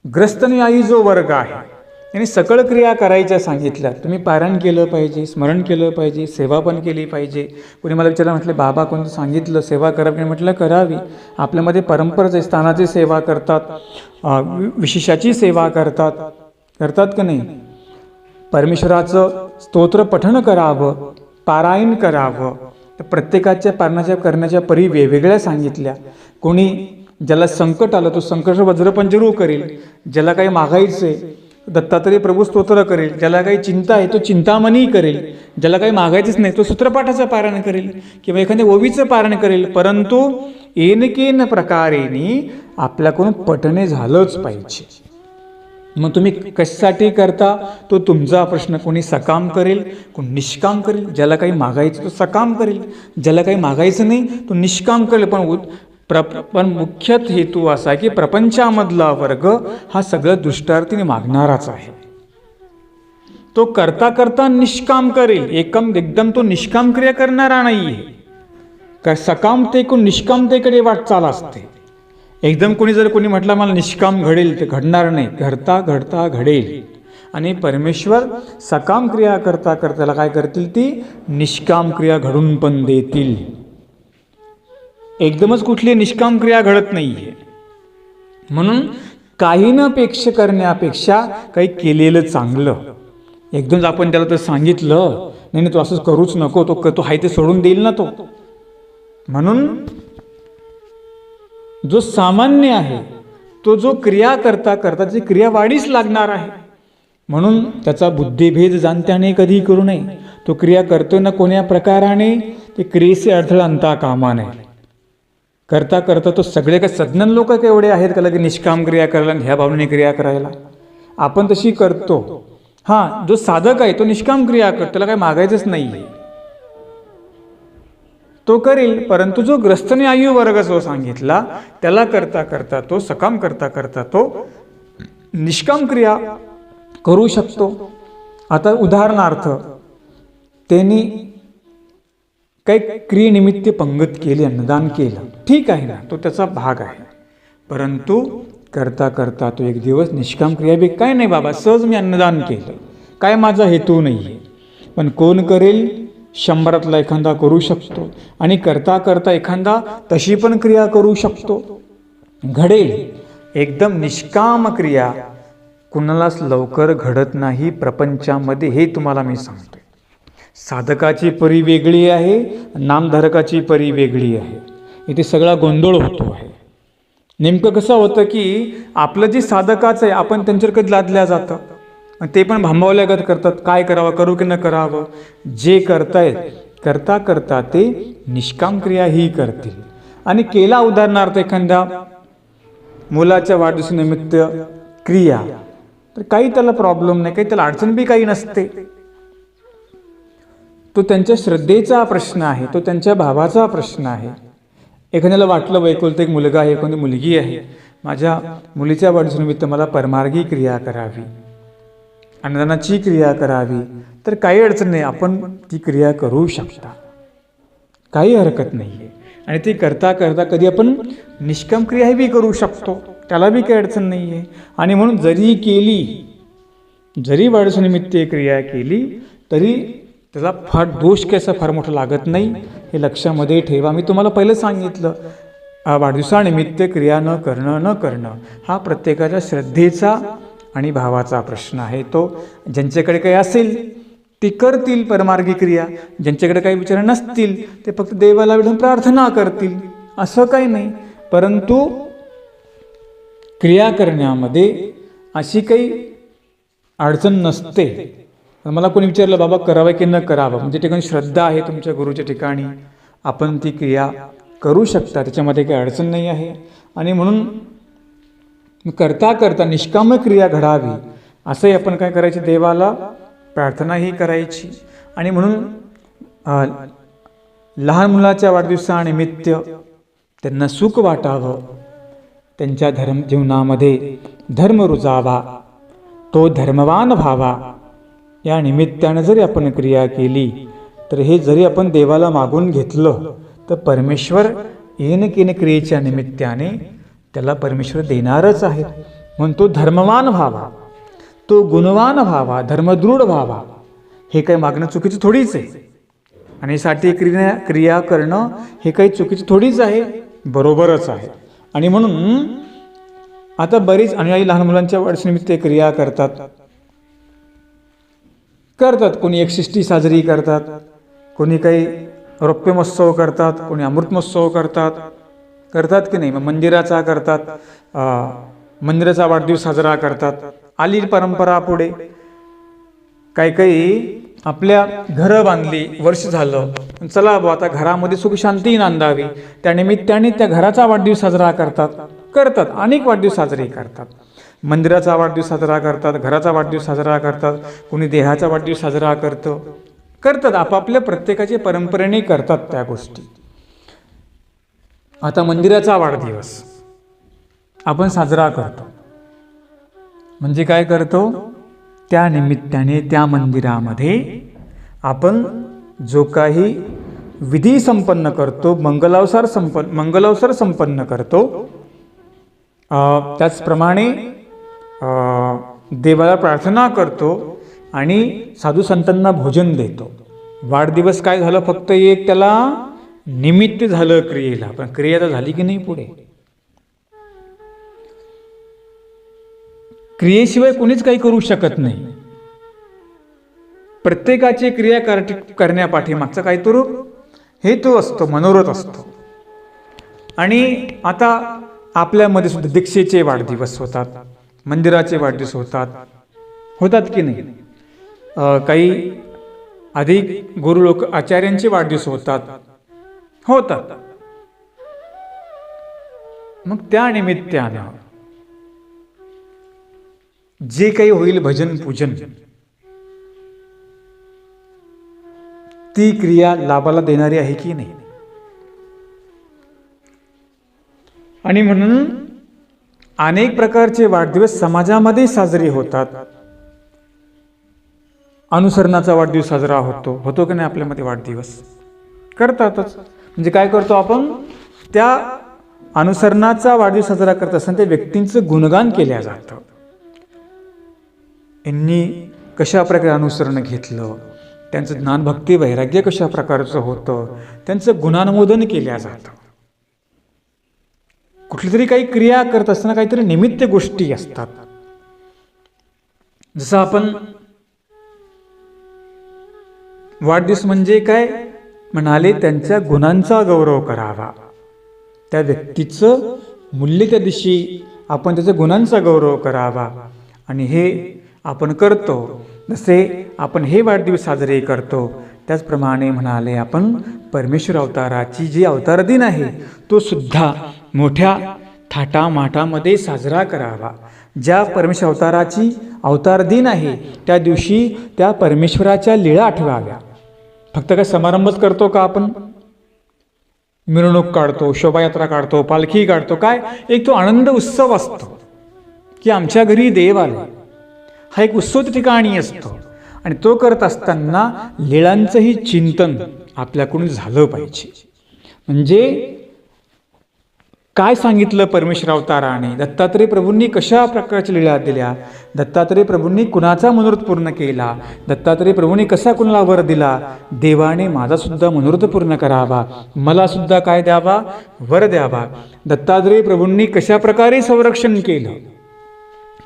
ग्रस्तनुयायी जो वर्ग आहे त्यांनी सकळ क्रिया करायच्या सांगितल्या. तुम्ही पारायण केलं पाहिजे, स्मरण केलं पाहिजे, सेवा पण केली पाहिजे. कोणी मला विचारलं, म्हटलं बाबा कोणी सांगितलं सेवा करावी? म्हटलं करावी. आपल्यामध्ये परंपराच आहे, स्थानाची सेवा करतात, विशेषाची सेवा करतात का नाही? परमेश्वराचं स्तोत्र पठण करावं, पारायण करावं. तर प्रत्येकाच्या पारणाच्या करण्याच्या परी वेगवेगळ्या सांगितल्या. कोणी ज्याला संकट आलं तो संकट वज्रपंजरू करेल, ज्याला काही मागायचंय दत्तात्रय प्रभू स्तोत्र करेल, ज्याला काही चिंता आहे तो चिंतामणी करेल, ज्याला काही मागायचंच नाही तो सूत्रपाठाचं पारायण करेल किंवा एखाद्या ओवीचं पारायण करेल. परंतु एनकेन प्रकारेने आपल्याकडून पठणे झालंच पाहिजे. मग तुम्ही कशासाठी करता तो तुमचा प्रश्न. कोणी सकाम करेल, कोणी निष्काम करेल. ज्याला काही मागायचं तो सकाम करेल, ज्याला काही मागायचं नाही तो निष्काम करेल. पण मुख्य हेतू असा आहे की प्रपंचामधला वर्ग हा सगळं दृष्टार्थीने मागणाराच आहे. तो करता करता निष्काम करेल, एकदम तो निष्काम क्रिया करणारा नाही आहे. सकामतेकडून निष्कामतेकडे वाटचाल असते. एकदम कोणी म्हटलं मला निष्काम घडेल, ते घडणार नाही. घडता घडेल. आणि परमेश्वर सकाम क्रिया करता करता काय करतील? ती निष्काम क्रिया घडून पण देतील. एकदमच कुठली निष्काम क्रिया घडत नाहीये. म्हणून काही न अपेक्षा करण्यापेक्षा काही केलेलं चांगलं. एकदम आपण त्याला तर सांगितलं नाही, तो असंच करूच नको, तो हाय ते सोडून देईल ना तो. म्हणून जो सामान्य आहे तो जो क्रिया करता करता जी क्रिया वाढीस लागणार आहे, म्हणून त्याचा बुद्धिभेद जाणत्याने कधी करू नये. तो क्रिया करतो ना कोण्या प्रकाराने, ते क्रियेचे अडथळा आणता कामा नये. करता करता तो सगळे काय सज्ञान लोक केवढे आहेत का लगे निष्काम क्रिया करायला, ह्या भावनेने क्रिया करायला? आपण तशी करतो. हां, जो साधक आहे तो निष्काम क्रिया करतो, त्याला काही मागायचंच नाही, तो करेल. परंतु जो ग्रस्तनुयायी वर्ग जो सांगितला त्याला करता करता तो सकाम करता करता तो निष्काम क्रिया करू शकतो. आता उदाहरणार्थ त्यांनी काही क्रियेनिमित्त पंगत केली, अन्नदान केलं, ठीक आहे ना, तो त्याचा भाग आहे. परंतु करता करता तो एक दिवस निष्काम क्रिया बी काय नाही बाबा, सहज मी अन्नदान केलं, काय माझा हेतू नाही आहे. पण कोण करेल? 100तला एखादा करू शकतो. आणि करता करता एखादा तशी पण क्रिया करू शकतो, घडेल. एकदम निष्काम क्रिया कुणालाच लवकर घडत नाही प्रपंचामध्ये, हे तुम्हाला मी सांगतोय. साधकाची परी वेगळी आहे, नामधारकाची परी वेगळी आहे. इथे सगळा गोंधळ होतो आहे. नेमकं कसं होतं की आपलं जे साधकाचं आहे आपण त्यांच्यावर कधी लादल्या जातं, ते पण भांबावल्यागत करतात. काय करावं, करू की न करावं? जे करतायत करता करता ते निष्काम क्रिया ही करतील. आणि केला उदाहरणार्थ एखाद्या मुलाच्या वाढदिवसानिमित्त क्रिया, तर काही त्याला प्रॉब्लेम नाही, काही त्याला अडचण बी काही नसते. तो त्यांच्या श्रद्धेचा प्रश्न आहे, तो त्यांच्या भावाचा प्रश्न आहे. एखाद्याला वाटलं वैकुलते एक मुलगा आहे, एखादी मुलगी आहे, माझ्या मुलीच्या वाढदिवसानिमित्त मला परमार्गी क्रिया करावी, अन्नदानाची क्रिया करावी, तर काही अडचण नाही, आपण ती क्रिया करू शकता, काही हरकत नाही आहे. आणि ती करता करता कधी आपण निष्काम क्रियाही बी करू शकतो, त्याला बी काही अडचण नाही आहे. आणि म्हणून जरी वाढदिवसानिमित्त क्रिया केली तरी त्याचा फार दोष कसा फार मोठा लागत नाही, हे लक्षामध्ये ठेवा. मी तुम्हाला पहिलं सांगितलं, वाढदिवसानिमित्त क्रिया न करणं हा प्रत्येकाच्या श्रद्धेचा आणि भावाचा प्रश्न आहे. तो ज्यांच्याकडे काही असेल ते करतील परमार्गी क्रिया, ज्यांच्याकडे काही विचार नसतील ते फक्त देवाला भेटून प्रार्थना करतील, असं काही नाही. परंतु क्रिया करण्यामध्ये अशी काही अडचण नसते. मला कोणी विचारलं बाबा करावं की न करावं, म्हणजे ठिकाणी श्रद्धा आहे तुमच्या गुरुच्या ठिकाणी, आपण ती क्रिया करू शकता, त्याच्यामध्ये काही अडचण नाही आहे. आणि म्हणून करता करता निष्काम क्रिया घडावी असंही आपण काय करायचे, देवाला प्रार्थनाही करायची. आणि म्हणून लहान मुलाच्या वाढदिवसानिमित्त त्यांना सुख वाटावं, त्यांच्या जीवनामध्ये धर्म रुजावा, तो धर्मवान व्हावा, या निमित्तानं जरी आपण क्रिया केली तर हे जरी आपण देवाला मागून घेतलं तर परमेश्वर येन केन क्रियेच्या निमित्ताने त्याला परमेश्वर देणारच आहे. म्हणून तो धर्मवान व्हावा, तो गुणवान व्हावा, धर्मदृढ व्हावा, हे काही मागणं चुकीचं थोडीच आहे. आणि साठी क्रिया करणं हे काही चुकीचं थोडीच आहे, बरोबरच आहे. आणि म्हणून आता बरीच अनुयायी लहान मुलांच्या वाढदिवसानिमित्त क्रिया करतात. कोणी 160 साजरी करतात, कोणी काही रौप्य महोत्सव करतात, कोणी अमृत महोत्सव करतात की नाही. मग मंदिराचा करतात, मंदिराचा वाढदिवस साजरा करतात. आली परंपरा पुढे. काही आपल्या घरं बांधली, वर्ष झालं, चला बा आता घरामध्ये सुख शांती नांदावी, त्या निमित्ताने त्या घराचा वाढदिवस साजरा करतात. अनेक वाढदिवस साजरे करतात. मंदिराचा वाढदिवस साजरा करतात, घराचा वाढदिवस साजरा करतात, कोणी देहाचा वाढदिवस साजरा करतात. आपापल्या प्रत्येकाच्या परंपरेने करतात त्या गोष्टी. आता मंदिराचा वाढदिवस आपण साजरा करतो म्हणजे काय करतो, त्या निमित्ताने त्या मंदिरामध्ये आपण जो काही विधी संपन्न करतो, मंगलावसर संपन्न करतो, त्याचप्रमाणे देवाला प्रार्थना करतो आणि साधू संतांना भोजन देतो. वाढदिवस काय झालं, फक्त एक त्याला निमित्त झालं क्रियेला, पण क्रिया तर झाली की नाही पुढे. क्रियेशिवाय कोणीच काही करू शकत नाही. प्रत्येकाची क्रिया करण्यापाठीमागचा काहीतरी हेतू असतो, मनोरथ असतो. आणि आता आपल्यामध्ये सुद्धा दीक्षेचे वाढदिवस होतात, मंदिराचे वाढदिवस होतात की नाही. काही अधिक गुरु लोक आचार्यांचे वाढदिवस होतात. मग त्या निमित्तानं जे काही होईल भजन पूजन, ती क्रिया लाभाला देणारी आहे की नाही. आणि म्हणून अनेक प्रकारचे वाढदिवस समाजामध्ये साजरे होतात. अनुसरणाचा वाढदिवस साजरा होतो की नाही आपल्यामध्ये. वाढदिवस करतातच. म्हणजे काय करतो आपण, त्या अनुसरणाचा वाढदिवस साजरा करत असताना त्या व्यक्तींचं गुणगान केल्या जातं. यांनी कशा प्रकारे अनुसरण घेतलं, त्यांचं ज्ञान भक्ती वैराग्य कशा प्रकारचं होतं, त्यांचं गुणानुमोदन केल्या जातं. कुठली तरी काही क्रिया करत असताना काहीतरी निमित्त गोष्टी असतात. जसं आपण वाढदिवस म्हणजे काय म्हणाले, त्यांच्या गुणांचा गौरव करावा, त्या व्यक्तीचं मूल्य त्या दिवशी आपण त्याच्या गुणांचा गौरव करावा. आणि हे आपण करतो. जसे आपण हे वाढदिवस साजरे करतो त्याचप्रमाणे म्हणाले आपण परमेश्वर अवताराची जी अवतार दिन आहे तो सुद्धा मोठ्या थाटामाटामध्ये साजरा करावा. ज्या परमेश्वर अवताराची अवतार दिन आहे त्या दिवशी त्या परमेश्वराच्या लीळा आठवाव्या. फक्त काय समारंभच करतो का आपण, मिरवणूक काढतो, शोभायात्रा काढतो, पालखी काढतो, काय एक तो आनंद उत्सव असतो की आमच्या घरी देव आले, हा एक उत्सव ठिकाणी असतो. आणि तो करत असताना लीळांचंही चिंतन आपल्याकडून झालं पाहिजे. म्हणजे काय सांगितलं परमेश्वर अवताराने, दत्तात्रय प्रभूंनी कशा प्रकारच्या लीळा दिल्या, दत्तात्रय प्रभूंनी कुणाचा मनोरथ पूर्ण केला, दत्तात्रय प्रभूंनी कसा कुणाला वर दिला, देवाने माझा सुद्धा मनोरथ पूर्ण करावा, मला सुद्धा काय द्यावा, वर द्यावा. दत्तात्रय प्रभूंनी कशा प्रकारे संरक्षण केलं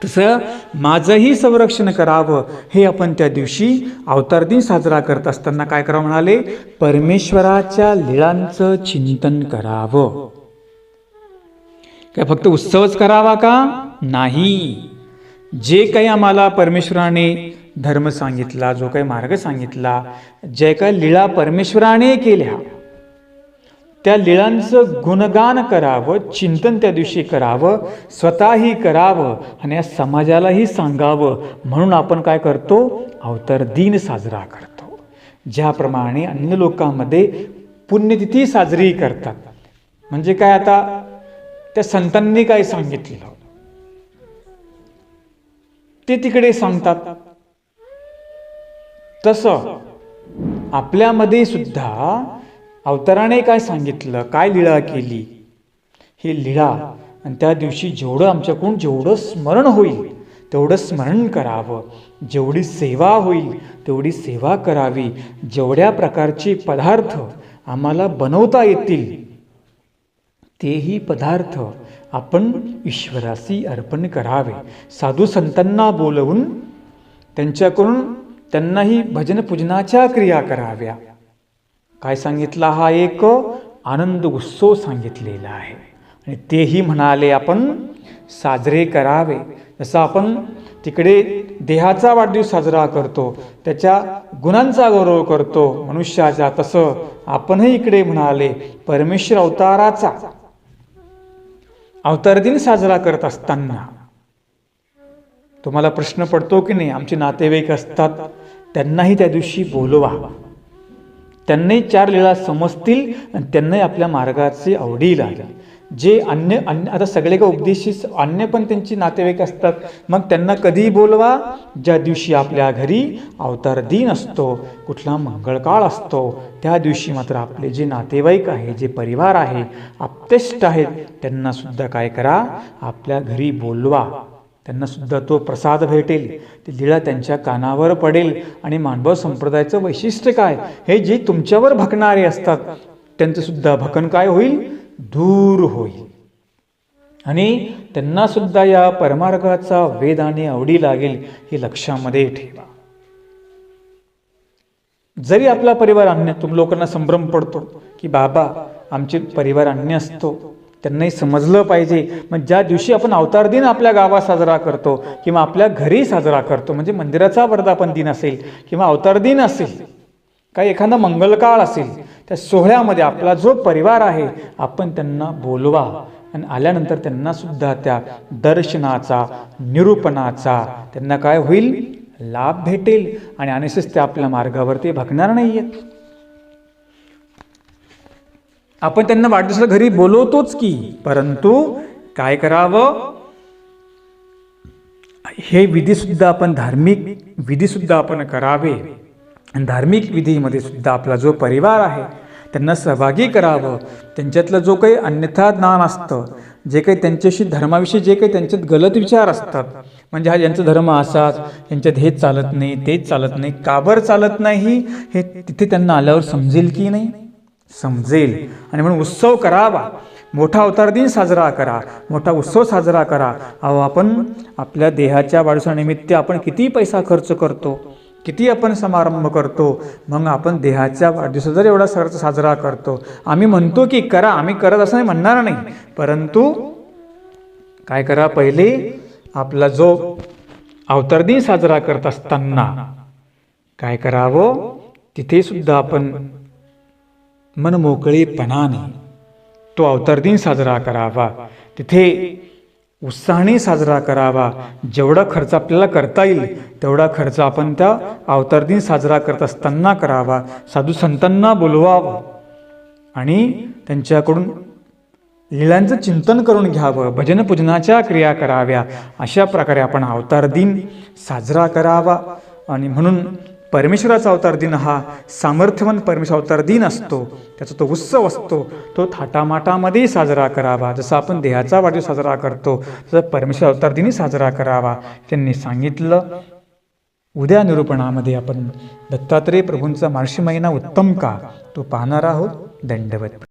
तसं माझंही संरक्षण करावं. हे आपण त्या दिवशी अवतार दिन साजरा करत असताना काय करावं म्हणाले, परमेश्वराच्या लीळांचं चिंतन करावं. काय फक्त उत्सवच करावा का, नाही. जे काही आम्हाला परमेश्वराने धर्म सांगितला, जो काही मार्ग सांगितला, जे काही लीळा परमेश्वराने केल्या, त्या लीळांचं गुणगान करावं, चिंतन त्या दिवशी करावं, स्वतःही करावं आणि या समाजालाही सांगावं म्हणून आपण काय करतो? अवतार दिन साजरा करतो. ज्याप्रमाणे अन्य लोकांमध्ये पुण्यतिथी साजरी करतात, म्हणजे काय, आता त्या संतांनी काय सांगितलं ते तिकडे सांगतात, तसं आपल्यामध्ये सुद्धा अवताराने काय सांगितलं, काय लीळा केली, ही लीळा आणि त्या दिवशी जेवढं आमच्याकडून जेवढं स्मरण होईल तेवढं स्मरण करावं, जेवढी सेवा होईल तेवढी सेवा करावी, जेवढ्या प्रकारचे पदार्थ आम्हाला बनवता येतील तेही पदार्थ आपण ईश्वराशी अर्पण करावे. साधू संतांना बोलवून त्यांच्याकडून त्यांनाही भजन पूजनाच्या क्रिया कराव्या. काय सांगितला? हा एक आनंद उत्सव सांगितलेला आहे आणि तेही म्हणाले आपण साजरे करावे. जसं आपण तिकडे देहाचा वाढदिवस साजरा करतो, त्याच्या गुणांचा गौरव करतो मनुष्याचा, तसं आपणही इकडे म्हणाले परमेश्वर अवताराचा अवतार दिन साजरा करत असताना तुम्हाला प्रश्न पडतो की नाही? आमचे नातेवाईक असतात, त्यांनाही त्या दिवशी बोलवा, त्यांनाही 4 लीळा समजतील आणि त्यांनाही आपल्या मार्गाचे आवडी लागेल. जे अन्य आता सगळे का उपदेशी अन्य पण त्यांची नातेवाईक असतात, मग त्यांना कधीही बोलवा, ज्या दिवशी आपल्या घरी अवतार दिन असतो, कुठला मंगळकाळ असतो, त्या दिवशी मात्र आपले जे नातेवाईक आहे, जे परिवार आहे, आप्तेष्ट आहेत, त्यांना सुद्धा काय करा, आपल्या घरी बोलवा. त्यांना सुद्धा तो प्रसाद भेटेल, ती लीळा त्यांच्या कानावर पडेल आणि मानव संप्रदायाचं वैशिष्ट्य काय, हे जे तुमच्यावर भकणारे असतात त्यांचं सुद्धा भकन काय होईल? दूर होईल आणि त्यांना सुद्धा या परमार्गाचा वेद आणि आवडी लागेल, हे लक्षामध्ये ठेवा. जरी आपला परिवार अन्य, लोकांना संभ्रम पडतो की बाबा आमचे परिवार अन्य असतो, त्यांनाही समजलं पाहिजे. मग ज्या दिवशी आपण अवतार दिन आपल्या गावात साजरा करतो किंवा आपल्या घरी साजरा करतो, म्हणजे मंदिराचा वर्धापन दिन असेल किंवा अवतार दिन असेल, काही एखादा मंगलकाळ असेल, त्या सोहळ्यामध्ये आपला जो परिवार आहे आपण त्यांना बोलवा आणि आल्यानंतर त्यांना सुद्धा त्या दर्शनाचा, निरूपणाचा त्यांना काय होईल? लाभ भेटेल आणि अनिसेच ते आपल्या मार्गावरती भगणार नाहीयेत. आपण त्यांना वाढदिवसाला घरी बोलवतोच की, परंतु काय करावं? हे विधी सुद्धा आपण, धार्मिक विधी सुद्धा आपण करावे आणि धार्मिक विधीमध्ये सुद्धा आपला जो परिवार आहे त्यांना सहभागी करावं. त्यांच्यातलं जो काही अन्यथा ज्ञान असतं, जे काही त्यांच्याशी धर्माविषयी जे काही त्यांच्यात गलत विचार असतात, म्हणजे हा यांचा धर्म असाच, यांच्यात हेच चालत नाही, तेच चालत नाही, का बरं चालत नाही, हे तिथे त्यांना आल्यावर समजेल की नाही? समजेल. आणि म्हणून उत्सव करावा, मोठा अवतार दिन साजरा करा, मोठा उत्सव साजरा करा. अहो आपण आपल्या देहाच्या वाढदिवसानिमित्त आपण किती पैसा खर्च करतो, किती आपण समारंभ करतो, मग आपण देहाच्या वाढदिवसा जर एवढा खर्च साजरा करतो, आम्ही म्हणतो की करा, आम्ही करत असं नाही म्हणणार नाही, परंतु काय करा, पहिले आपला जो अवतार दिन साजरा करत असताना काय करावं, तिथे सुद्धा आपण मनमोकळेपणाने तो अवतार दिन साजरा करावा, तिथे उत्साहाने साजरा करावा. जेवढा खर्च आपल्याला करता येईल तेवढा खर्च आपण त्या अवतार दिन साजरा करत असताना करावा. साधू संतांना बोलवावं आणि त्यांच्याकडून लीलांचं चिंतन करून घ्यावं, भजन पूजनाच्या क्रिया कराव्या. अशा प्रकारे आपण अवतार दिन साजरा करावा. आणि म्हणून परमेश्वराचा अवतार दिन हा सामर्थ्यवान परमेश्वर अवतार दिन असतो, त्याचा तो उत्सव असतो, तो थाटामाटामध्ये साजरा करावा. जसं आपण देहाचा वाढदिवस साजरा करतो तसं परमेश्वर अवतार दिनही साजरा करावा त्यांनी सांगितलं. उद्या निरूपणामध्ये आपण दत्तात्रेय प्रभूंचा मार्गशीर्ष महिना उत्तम का तो पाहणार आहोत. दंडवत.